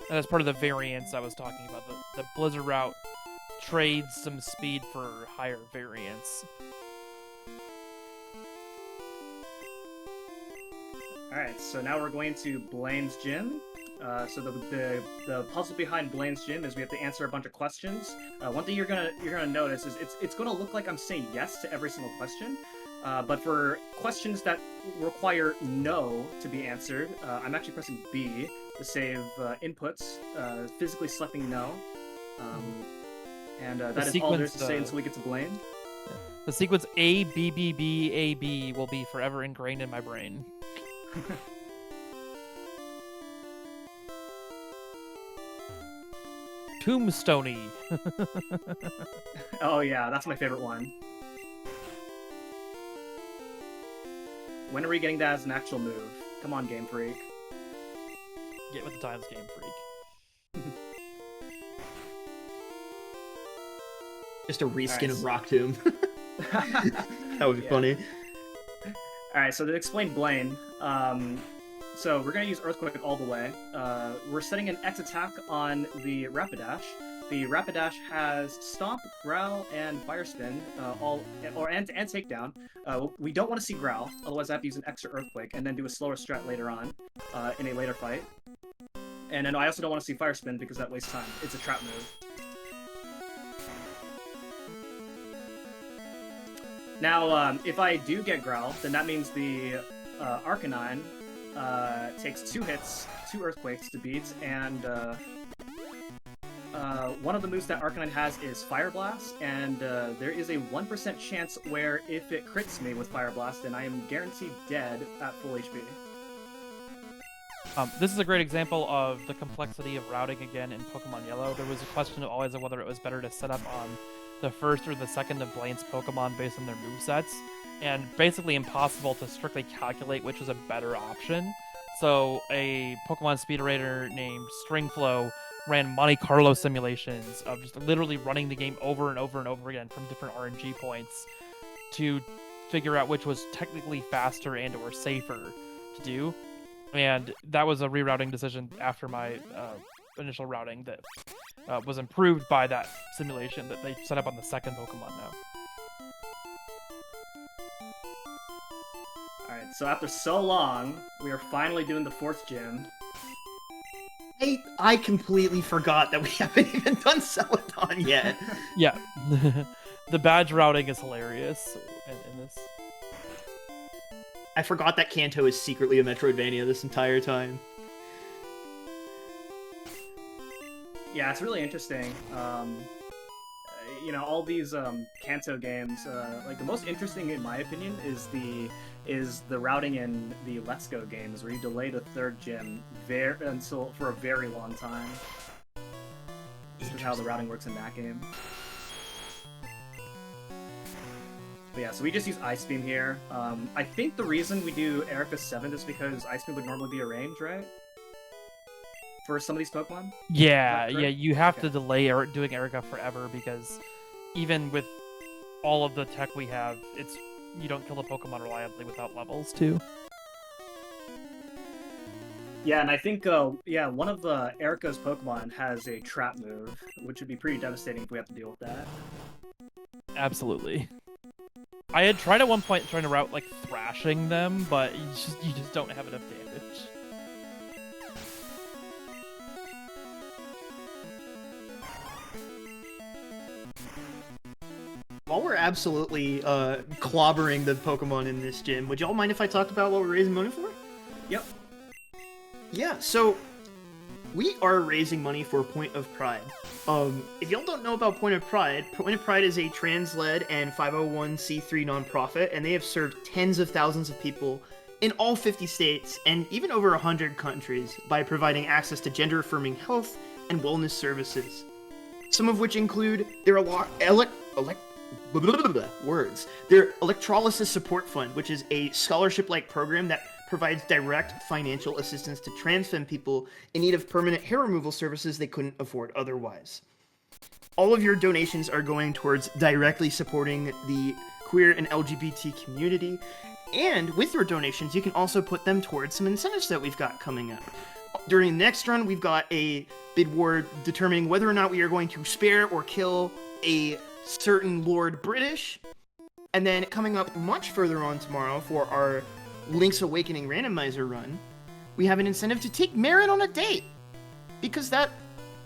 And that's part of the variance I was talking about. The Blizzard route trades some speed for higher variance. Alright, so now we're going to Blaine's Gym. So the puzzle behind Blaine's Gym is we have to answer a bunch of questions. One thing you're gonna notice is it's gonna look like I'm saying yes to every single question. But for questions that require no to be answered, I'm actually pressing B to save inputs, physically selecting no. And that is all there is to say until we get to Blaine. Yeah. The sequence A, B, B, B, A, B will be forever ingrained in my brain. Tombstoney. Oh yeah, that's my favorite one. When are we getting that as an actual move? Come on, Game Freak. Get with the times, Game Freak. Just a reskin of Rock Tomb. That would be funny. Alright, so to explain Blaine, so we're going to use Earthquake all the way. We're setting an X attack on the Rapidash. The Rapidash has Stomp, Growl, and Fire Spin, and Takedown. We don't want to see Growl, otherwise I have to use an extra Earthquake and then do a slower strat later on in a later fight. And then I also don't want to see Fire Spin because that wastes time. It's a trap move. Now, if I do get Growl, then that means the Arcanine takes 2 hits, 2 Earthquakes to beat, and one of the moves that Arcanine has is Fire Blast, and there is a 1% chance where if it crits me with Fire Blast, then I am guaranteed dead at full HP. This is a great example of the complexity of routing again in Pokemon Yellow. There was a question always of whether it was better to set up on the first or the second of Blaine's Pokemon based on their movesets, and basically impossible to strictly calculate which was a better option. So a Pokemon speedrunner named Stringflow ran Monte Carlo simulations of just literally running the game over and over and over again from different RNG points to figure out which was technically faster and or safer to do. And that was a rerouting decision after my initial routing that was improved by that simulation that they set up on the second Pokemon now. Alright, so after so long, we are finally doing the 4th gym. I completely forgot that we haven't even done Celadon yet. Yeah. The badge routing is hilarious in this. I forgot that Kanto is secretly a Metroidvania this entire time. Yeah, it's really interesting. You know, all these Kanto games, like the most interesting in my opinion is the routing in the Let's Go games, where you delay the 3rd gym for a very long time. This is how the routing works in that game. But yeah, so we just use Ice Beam here. I think the reason we do Erica 7 is because Ice Beam would normally be a range, right? For some of these Pokemon? Yeah, Is that correct? you have Okay. to delay doing Erica forever because even with all of the tech we have, you don't kill a Pokemon reliably without levels too. Yeah, and I think one of Erica's Pokemon has a trap move, which would be pretty devastating if we have to deal with that. Absolutely. I had tried at one point trying to route like thrashing them, but you just don't have enough damage. While we're absolutely clobbering the Pokemon in this gym, would y'all mind if I talked about what we're raising money for? Yep. Yeah, so we are raising money for Point of Pride. If y'all don't know about Point of Pride is a trans-led and 501c3 nonprofit, and they have served tens of thousands of people in all 50 states and even over 100 countries by providing access to gender-affirming health and wellness services. Some of which include their their electrolysis support fund, which is a scholarship-like program that provides direct financial assistance to trans femme people in need of permanent hair removal services they couldn't afford otherwise. All of your donations are going towards directly supporting the queer and LGBT community, and with your donations, you can also put them towards some incentives that we've got coming up. During the next run, we've got a bid war determining whether or not we are going to spare or kill a certain Lord British. And then coming up much further on tomorrow for our Link's Awakening randomizer run, we have an incentive to take Marin on a date. Because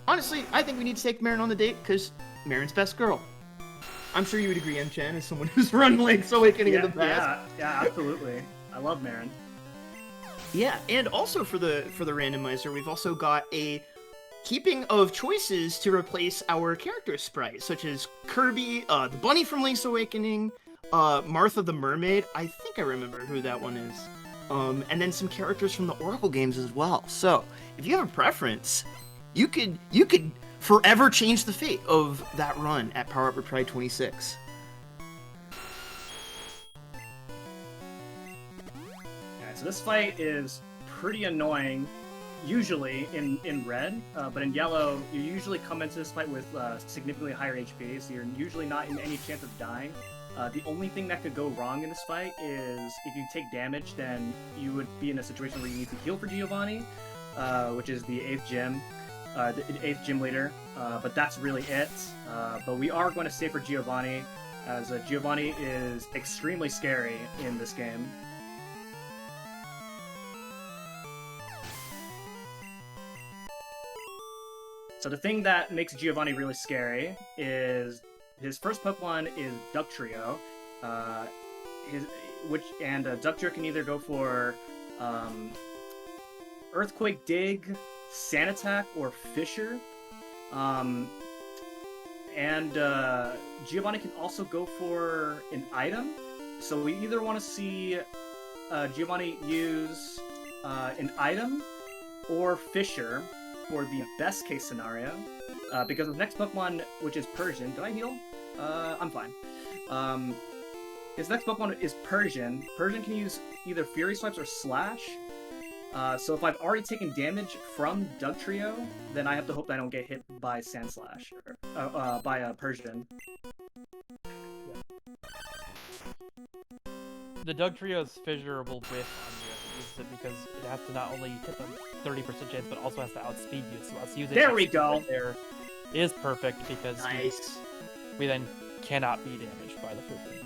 honestly, I think we need to take Marin on the date because Marin's best girl. I'm sure you would agree, M-Chan, as someone who's run Link's Awakening in the past. Yeah, absolutely. I love Marin. Yeah, and also for the randomizer, we've also got a heaping of choices to replace our character sprites, such as Kirby, the bunny from Link's Awakening, Martha the Mermaid. I think I remember who that one is. And then some characters from the Oracle games as well. So, if you have a preference, you could forever change the fate of that run at Power Up Pride 26. Alright, so this fight is pretty annoying, usually in red, but in yellow, you usually come into this fight with significantly higher HP, so you're usually not in any chance of dying. The only thing that could go wrong in this fight is if you take damage, then you would be in a situation where you need to heal for Giovanni, which is the 8th gym. The 8th gym leader, but that's really it. But we are going to save for Giovanni, as Giovanni is extremely scary in this game. So the thing that makes Giovanni really scary is his first Pokemon is Ductrio, Ductrio can either go for Earthquake Dig, Sand Attack, or Fissure. Giovanni can also go for an item. So we either want to see Giovanni use an item or Fissure for the best case scenario. Because the next Pokemon, which is Persian, did I heal? I'm fine. His next Pokemon is Persian. Persian can use either Fury Swipes or Slash. So if I've already taken damage from Dugtrio, then I have to hope that I don't get hit by Sand Slash, or by Persian. The Dugtrio's Fissure will whiff on you if it uses it because it has to not only hit the 30% chance, but also has to outspeed you. So us using There we outspeed go! right there is perfect because Nice. we then cannot be damaged by the Fissure.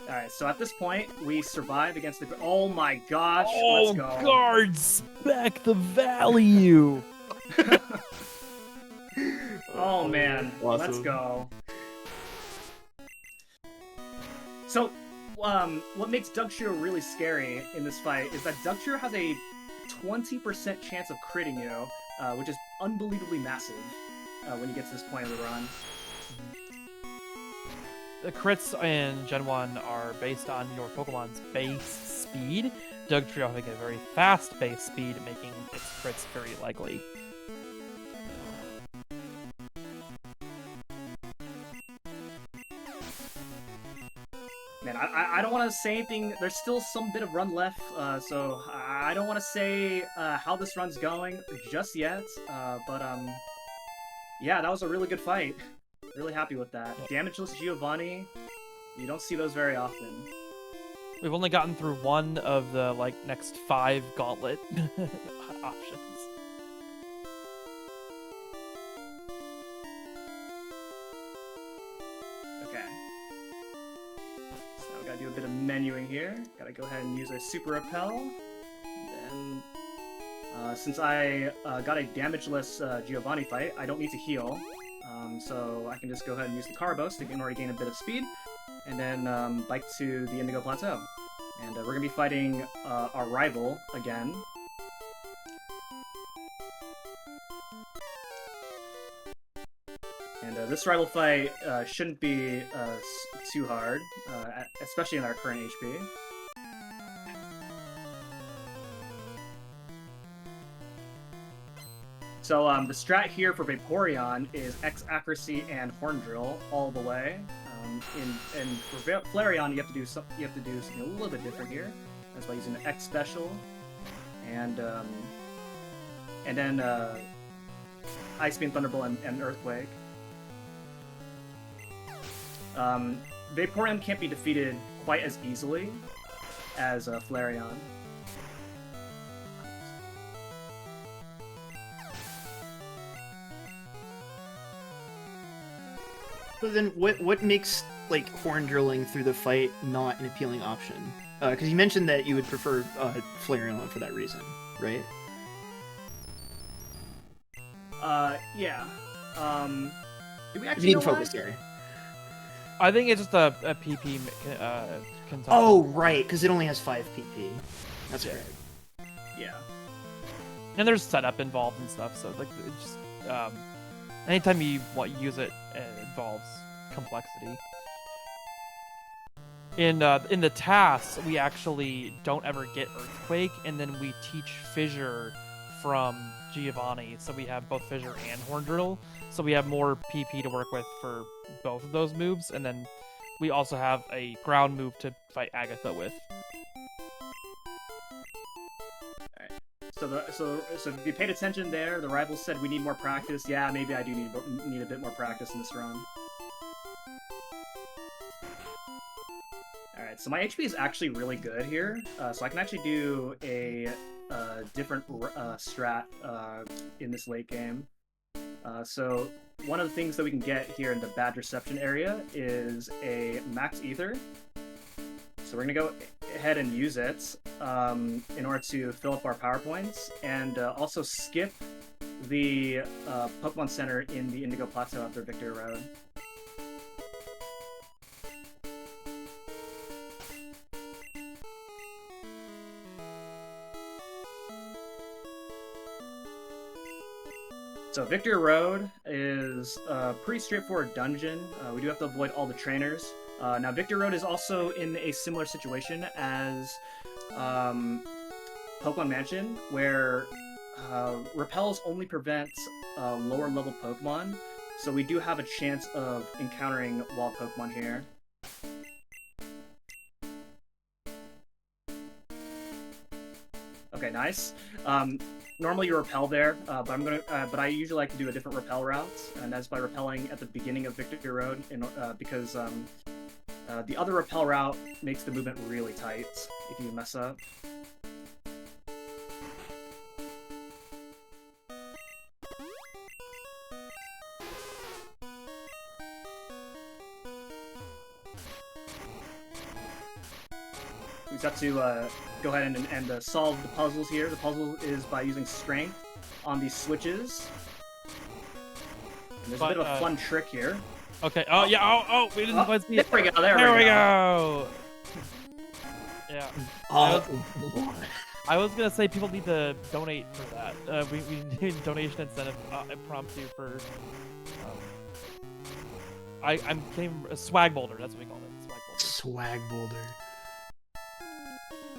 All right, so at this point, we survive against the. Oh my gosh! Oh, Let's go. guards, back the value. Oh man, let's Awesome. go. So, what makes Dugshiro really scary in this fight is that Dugshiro has a 20% chance of critting you, which is unbelievably massive when you get to this point of the run. The crits in Gen 1 are based on your Pokemon's base speed. Dugtrio having a very fast base speed, making its crits very likely. Man, I don't want to say anything. There's still some bit of run left, so I don't want to say how this run's going just yet. But yeah, that was a really good fight. Really happy with that. Damageless Giovanni, you don't see those very often. We've only gotten through one of the next 5 gauntlet options. Okay. So now we gotta do a bit of menuing here. Gotta go ahead and use a Super Repel. And then, since I got a damageless Giovanni fight, I don't need to heal. So I can just go ahead and use the Carbos to in order to gain a bit of speed, and then bike to the Indigo Plateau. And we're going to be fighting our rival again. And this rival fight shouldn't be too hard, especially in our current HP. So the strat here for Vaporeon is X accuracy and Horn Drill all the way. And for Flareon, you have to do something a little bit different here. That's by using the X special, and then Ice Beam, Thunderbolt, and Earthquake. Vaporeon can't be defeated quite as easily as Flareon. So then, what makes horn drilling through the fight not an appealing option? Because you mentioned that you would prefer Flareon for that reason, right? Yeah. Do we You actually need know focus why? here. I think it's just a PP consumption. Oh, right, because it only has 5 PP. That's Yeah. right. Yeah. And there's setup involved and stuff, so it just anytime you use it, it involves complexity. In the tasks, we actually don't ever get Earthquake, and then we teach Fissure from Giovanni, so we have both Fissure and Horn Drill, so we have more PP to work with for both of those moves, and then we also have a ground move to fight Agatha with. So if you paid attention there, the rival said we need more practice. Yeah, maybe I do need a bit more practice in this run. Alright, so my HP is actually really good here, so I can actually do a different strat in this late game. So one of the things that we can get here in the Bad Reception area is a Max Ether. So we're going to go ahead and use it in order to fill up our power points, and also skip the Pokemon Center in the Indigo Plateau after Victory Road. So Victory Road is a pretty straightforward dungeon. We do have to avoid all the trainers. Now Victory Road is also in a similar situation as Pokemon Mansion, where repels only prevent lower level Pokemon, so we do have a chance of encountering wild Pokemon here. Okay, nice. Normally you repel there, but I usually like to do a different repel route, and that's by repelling at the beginning of Victory Road, because the other repel route makes the movement really tight if you mess up. we just have to go ahead and solve the puzzles here. The puzzle is by using strength on these switches. And there's a bit of a fun trick here. Okay. Oh yeah. Oh, we didn't quite see it. There we go. There we we go. Yeah. I was gonna say people need to donate for that. We need donation incentive impromptu for. I'm getting a swag boulder. That's what we call it. Swag boulder. Swag boulder.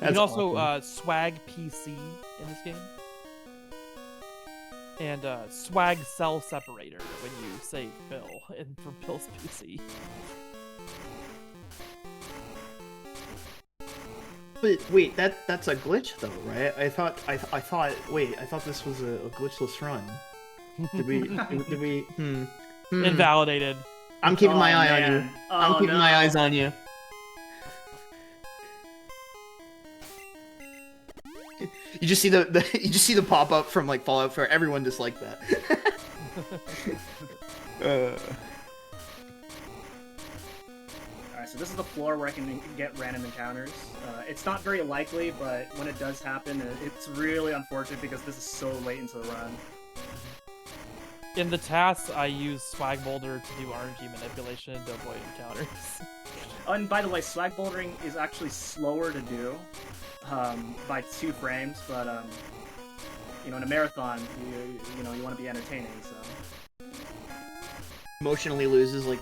You can also swag PC in this game. And swag cell separator when you save Bill and from Bill's PC. But wait, that's a glitch though, right? I thought this was a glitchless run. Did we Invalidated. I'm keeping my eye on you. I'm keeping my eyes on you. You just see the pop up from like Fallout 4. Everyone just like that. Alright, so this is the floor where I can get random encounters. It's not very likely, but when it does happen, it's really unfortunate because this is so late into the run. In the tasks, I use swag boulder to do RNG manipulation to avoid encounters. Oh, and by the way, swag bouldering is actually slower to do by 2 frames, but you know, in a marathon, you know, you want to be entertaining, so. Emotionally loses like,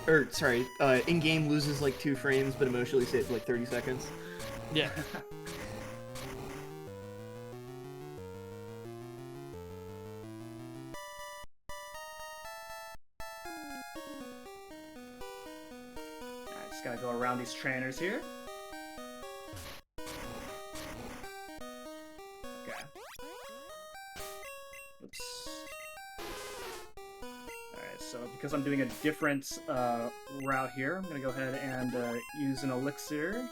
in-game loses like 2 frames, but emotionally saves like 30 seconds. Yeah. Just gotta go around these trainers here. Okay. Oops. Alright, so because I'm doing a different route here, I'm gonna go ahead and use an elixir.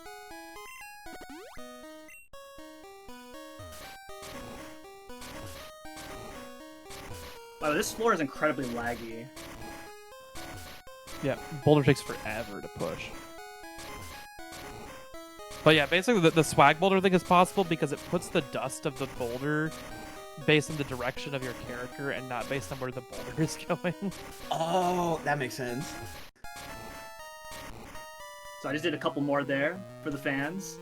Wow, this floor is incredibly laggy. Yeah, boulder takes forever to push. But yeah, basically the swag boulder thing is possible because it puts the dust of the boulder based on the direction of your character and not based on where the boulder is going. Oh, that makes sense. So I just did a couple more there for the fans.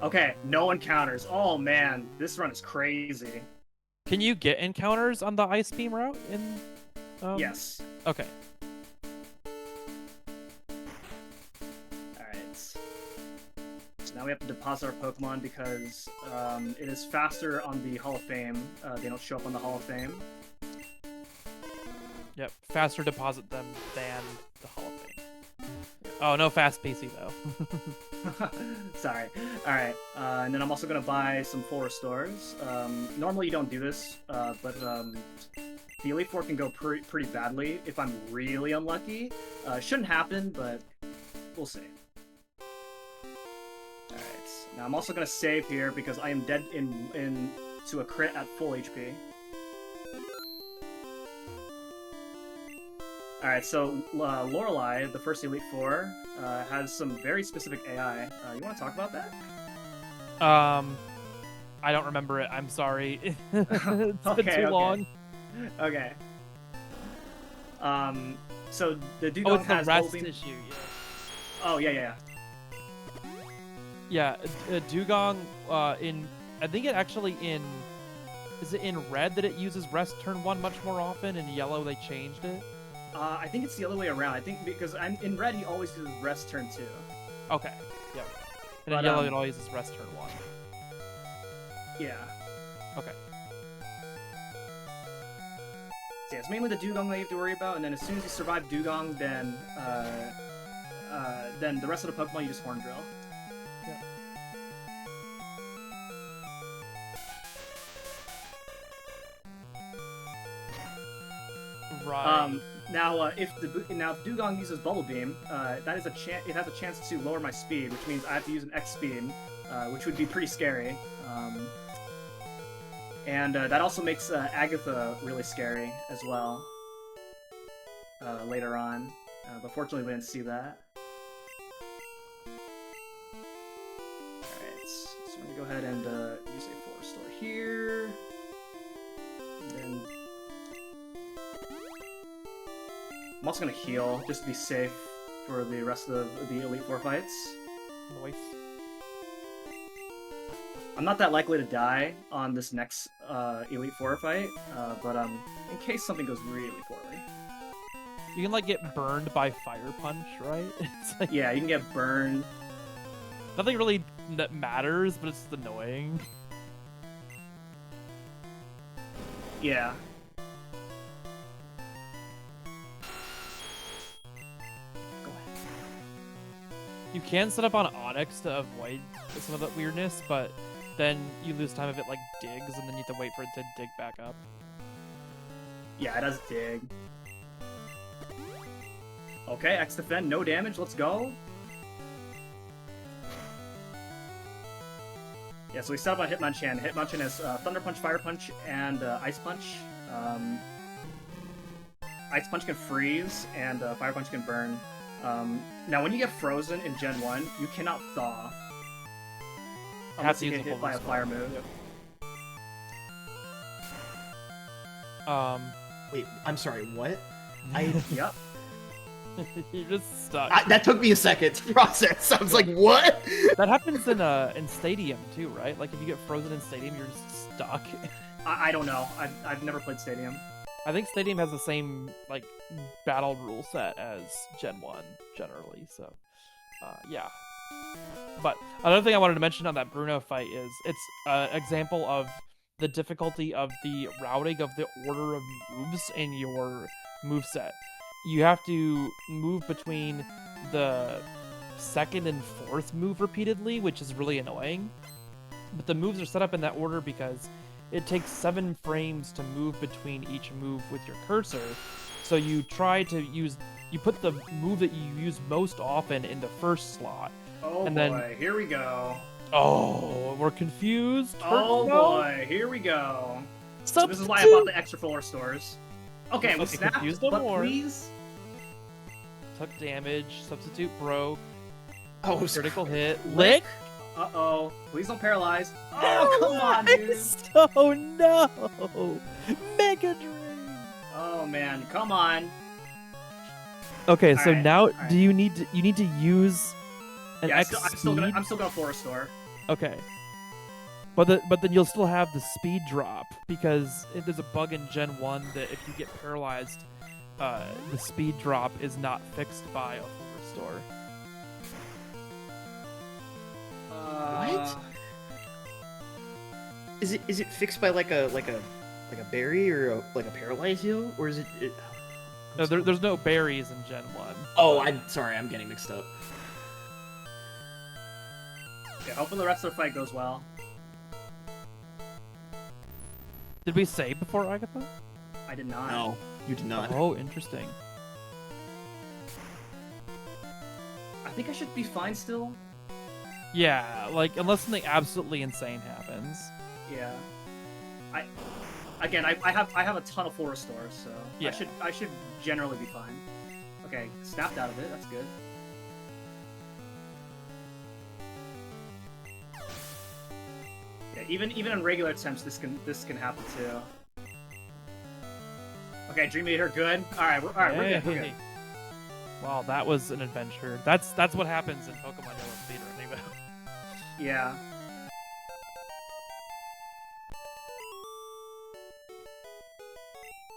Okay, no encounters. Oh man, this run is crazy. Can you get encounters on the ice beam route in? Yes. Okay. Alright. So now we have to deposit our Pokemon because it is faster on the Hall of Fame. They don't show up on the Hall of Fame. Yep, faster deposit them than the Hall of Fame. Oh, no fast PC though. Sorry. Alright, and then I'm also going to buy some full restores. Normally you don't do this, but the Elite Four can go pretty badly if I'm really unlucky. Shouldn't happen, but we'll see. Alright, now I'm also going to save here because I am dead to a crit at full HP. Alright, so Lorelei, the first Elite Four, has some very specific AI. You want to talk about that? I don't remember it. I'm sorry. It's been too long. Okay. So the Dugong it's the has rest Volbeam... issue. Yeah. Oh yeah. Yeah, Dugong I think it actually is it in red that it uses rest turn 1 much more often? In yellow they changed it. I think it's the other way around. I think because in red he always uses rest turn 2. Okay. Yep. And in yellow it always uses rest turn 1. Yeah. Okay. So yeah, it's mainly the Dugong that you have to worry about, and then as soon as you survive Dugong, then the rest of the Pokemon you just Horn Drill. Yeah. Right. Now if Dugong uses Bubble Beam, that is it has a chance to lower my speed, which means I have to use an X Beam, which would be pretty scary. And that also makes Agatha really scary as well later on. But fortunately we didn't see that. go ahead and use a 4-star here. And then I'm also gonna heal just to be safe for the rest of the Elite Four fights. Nice. I'm not that likely to die on this next Elite Four fight, but in case something goes really poorly. You can like get burned by fire punch, right? It's like Yeah, you can get burned. nothing really that matters, but it's annoying. Yeah. Go ahead. You can set up on Onyx to avoid some of that weirdness, but then you lose time if it like digs, and then you have to wait for it to dig back up. Yeah, it does dig. Okay, X defend, no damage, let's go. Yeah, so we set up on Hitmonchan. Hitmonchan has Thunder Punch, Fire Punch, and Ice Punch. Ice Punch can freeze, and Fire Punch can burn. Now, when you get frozen in Gen 1, you cannot thaw. Unless you get hit by a fire move. Yep. Wait, I'm sorry, what? Yep. You're just stuck. That took me a second to process. I was like, what? That happens in Stadium too, right? Like if you get frozen in Stadium, you're just stuck. I don't know. I've never played Stadium. I think Stadium has the same like battle rule set as Gen 1 generally, so yeah. But another thing I wanted to mention on that Bruno fight is it's an example of the difficulty of the routing of the order of moves in your moveset. You have to move between the second and fourth move repeatedly, which is really annoying. But the moves are set up in that order because it takes 7 frames to move between each move with your cursor. So you try to you put the move that you use most often in the first slot. Oh and boy, then, here we go. Oh, we're confused. Oh No. boy, here we go. So this is why I bought the extra 4 stores. Okay, we snapped, confused them but more. please... Took damage, substitute broke, Oh, critical hit, lick. Uh-oh, please don't paralyze. Oh, come on, dude. Oh no! Mega Drain! Oh man, come on. Okay, so Alright, now alright. do you need to use an Yeah, X I'm still speed? gonna 4-store. Okay. But then you'll still have the speed drop because if there's a bug in Gen 1 that if you get paralyzed, the speed drop is not fixed by a full restore. What? Is it fixed by like a berry or like a paralyze heal, or is it? No, there's no berries in Gen 1. Oh, I'm sorry, I'm getting mixed up. Okay, hopefully the rest of the fight goes well. Did we save before Agatha? I did not. No, you did not. Oh, interesting. I think I should be fine still. Yeah, like unless something absolutely insane happens. Yeah. I have a ton of 4 restores, so Yeah. I should generally be fine. Okay, snapped out of it. That's good. Yeah, even in regular attempts, this can happen too. Okay, Dream Eater, good. All right, we're good. We're good. Hey. Wow, that was an adventure. That's what happens in Pokemon Yellow speedrunning, though. Yeah.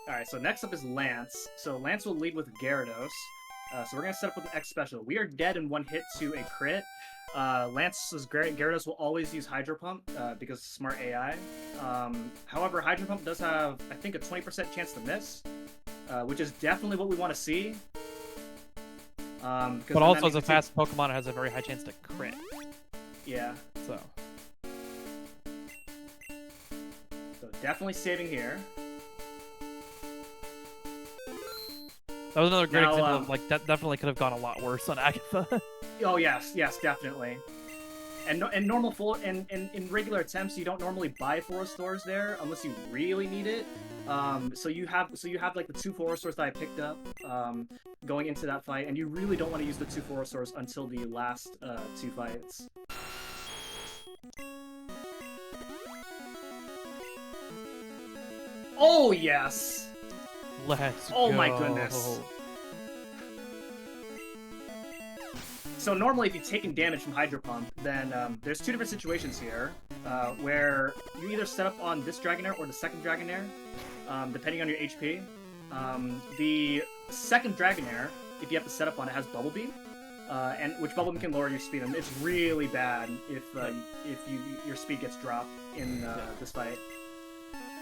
Alright, so next up is Lance. So Lance will lead with Gyarados. So we're going to set up with an X special. We are dead in 1 hit to a crit. Lance's Gyarados will always use Hydro Pump because it's smart AI. However, Hydro Pump does have, I think, a 20% chance to miss, which is definitely what we want to see. But also, as a fast Pokemon, it has a very high chance to crit. Yeah. So definitely saving here. that was another great Now, example of like that definitely could have gone a lot worse on Agatha. Oh yes, definitely. And normal full and in regular attempts, you don't normally buy 4 stores there unless you really need it. So you have like the 2 4 stores that I picked up going into that fight, and you really don't want to use the 2 4 stores until the last 2 fights. Oh, yes. Let's Oh go. my goodness. So normally if you've taken damage from Hydro Pump, then there's two different situations here, where you either set up on this Dragonair or the second Dragonair, depending on your HP. The second Dragonair, if you have to set up on it, has Bubble Beam, and which Bubble Beam can lower your speed, and it's really bad if your speed gets dropped in this fight.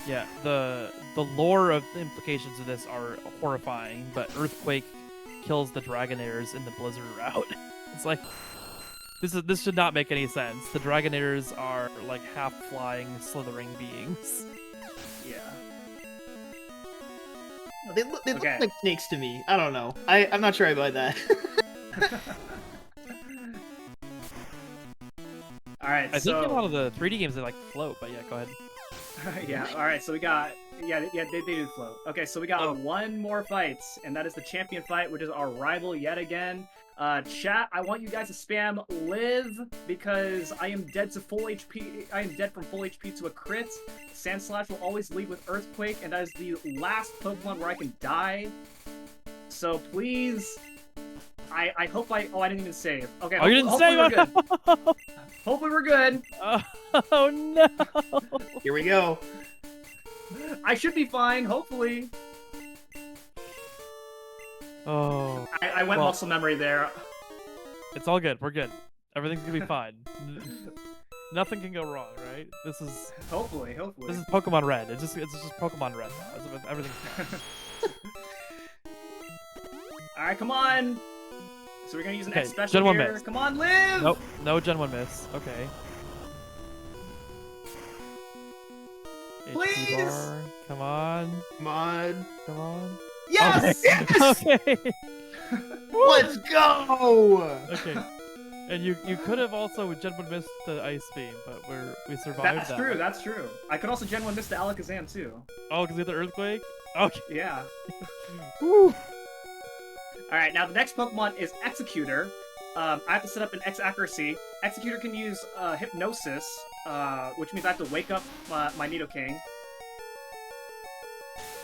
Yeah, the lore of the implications of this are horrifying, but Earthquake kills the Dragonairs in the Blizzard route. It's like this should not make any sense. The Dragonairs are like half flying, slithering beings. Yeah. They look like snakes to me. I don't know. I'm not sure I buy that. Alright, I think a lot of the 3D games they like float, but yeah, go ahead. Yeah, alright, so we got... Yeah, they do float. Okay, so we got one more fight, and that is the champion fight, which is our rival yet again. Chat, I want you guys to spam live, because I am dead to full HP. I am dead from full HP to a crit. Sandslash will always lead with Earthquake, and that is the last Pokemon where I can die. So please... I hope I... Oh, I didn't even save. Okay, you didn't save? We're good. Hopefully we're good. Oh no! Here we go. I should be fine, hopefully. Oh. I went muscle memory there. It's all good. We're good. Everything's gonna be fine. Nothing can go wrong, right? This is hopefully. This is Pokemon Red. It's just Pokemon Red now. Everything's fine. All right, come on. So we're gonna use an X special Gen 1 here. miss. Come on, live. Nope. No Gen 1 miss. Okay. Please! HP bar. Come on. Come on. Come on. Yes! Okay. Yes! Okay. Let's go! Okay. And you could have also Gen 1 missed the Ice Beam, but we survived that. That's true, that's true. I could also Gen 1 miss the Alakazam too. Oh, because of the Earthquake? Okay. Yeah. Woo! Alright, now the next Pokemon is Executor. I have to set up an X accuracy. Executor can use Hypnosis, which means I have to wake up my Nidoking.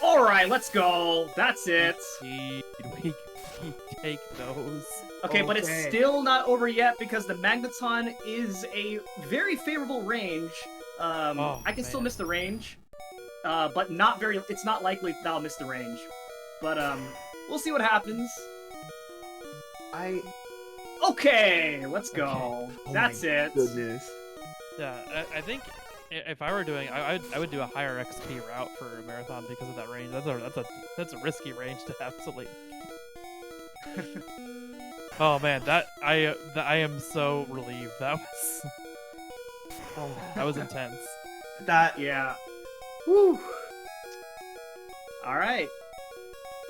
Alright, let's go! That's it! We take those. Okay, but it's still not over yet because the Magneton is a very favorable range. I can still miss the range, but not very. It's not likely that I'll miss the range. But we'll see what happens. Okay, let's go. Oh That's it. Goodness. Yeah, I think if I were doing, I would do a higher XP route for a marathon because of that range. That's a risky range to have so late. Oh man, I am so relieved. That was intense. Yeah. Whew. All right.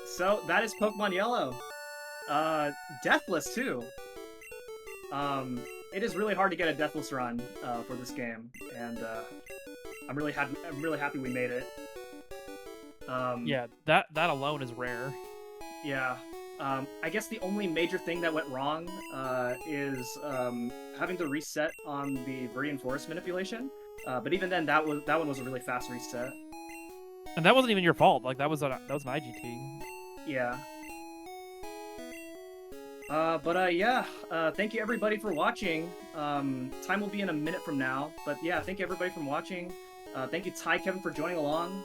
So that is Pokemon Yellow. Deathless too. It is really hard to get a deathless run for this game, and I'm really happy we made it. Yeah, that alone is rare. Yeah. I guess the only major thing that went wrong is having to reset on the Viridian Forest manipulation. But even then, that one was a really fast reset. And that wasn't even your fault. Like that was an IGT. Yeah. Yeah. Thank you everybody for watching. Time will be in a minute from now. But yeah, thank you everybody for watching. Thank you Ty Kevin for joining along.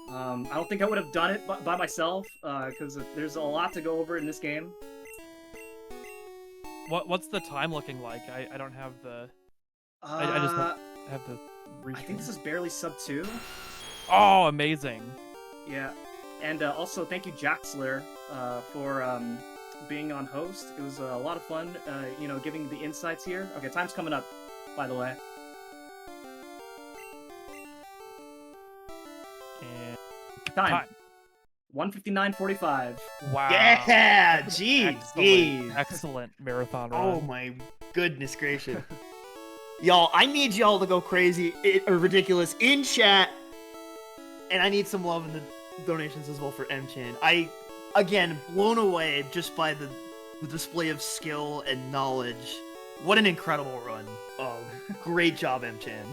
I don't think I would have done it by myself, because there's a lot to go over in this game. What's the time looking like? I don't have the... I just have the... I think this is barely sub 2. Oh, amazing. Yeah. And also, thank you Jaxler for being on host. It was a lot of fun, giving the insights here. Okay, time's coming up, by the way. Time. 1:59:45. Wow. Yeah! Jeez. Excellent marathon run. Oh my goodness gracious. Y'all, I need y'all to go crazy or ridiculous in chat. And I need some love in the donations as well for M-Chan. Again, blown away just by the display of skill and knowledge. What an incredible run. Oh, great job, M-Chan.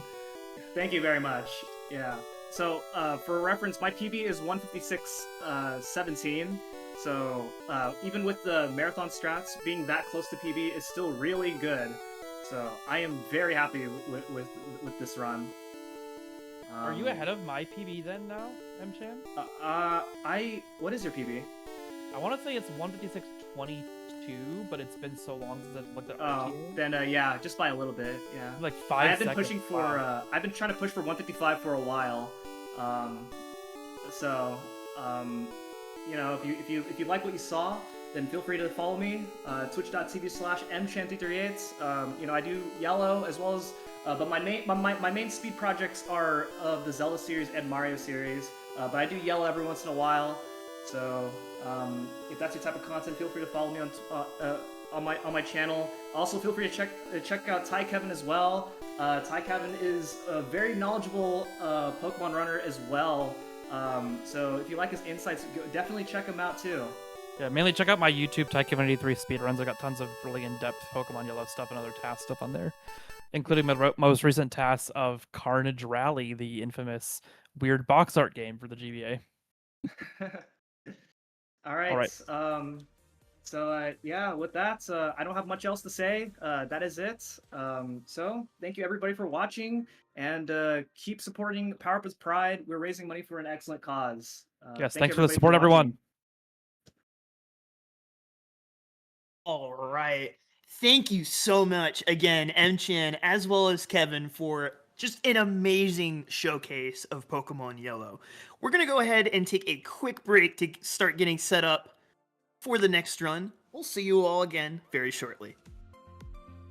Thank you very much. Yeah. So, for reference, my PB is 156.17. So, even with the marathon strats, being that close to PB is still really good. So, I am very happy with this run. Are you ahead of my PB then now, M-Chan? What is your PB? I want to say it's 156.22, but it's been so long since I've looked at Oh, RTA. then yeah, just by a little bit, yeah. Like 5 I have been seconds. pushing for, I've been trying to push for 155 for a while. You know, if you like what you saw, then feel free to follow me, twitch.tv/mchan338. You know, I do Yellow as well as, but my main speed projects are of the Zelda series and Mario series. But I do Yellow every once in a while. So if that's your type of content, feel free to follow me on my channel. Also, feel free to check out Ty Kevin as well. Ty Kevin is a very knowledgeable Pokemon runner as well. So if you like his insights, definitely check him out too. Yeah, mainly check out my YouTube Tyke83 speedruns. I got tons of really in-depth Pokemon Yellow stuff and other task stuff on there, including my most recent task of Carnage Rally, the infamous weird box art game for the GBA. All right. So yeah, with that, I don't have much else to say. That is it. So thank you everybody for watching, and keep supporting Power Up is Pride. We're raising money for an excellent cause. Yes, thank thanks you for the everybody support, watching. everyone. All right. Thank you so much again, M-Chan, as well as Kevin, for just an amazing showcase of Pokemon Yellow. We're going to go ahead and take a quick break to start getting set up for the next run. We'll see you all again very shortly.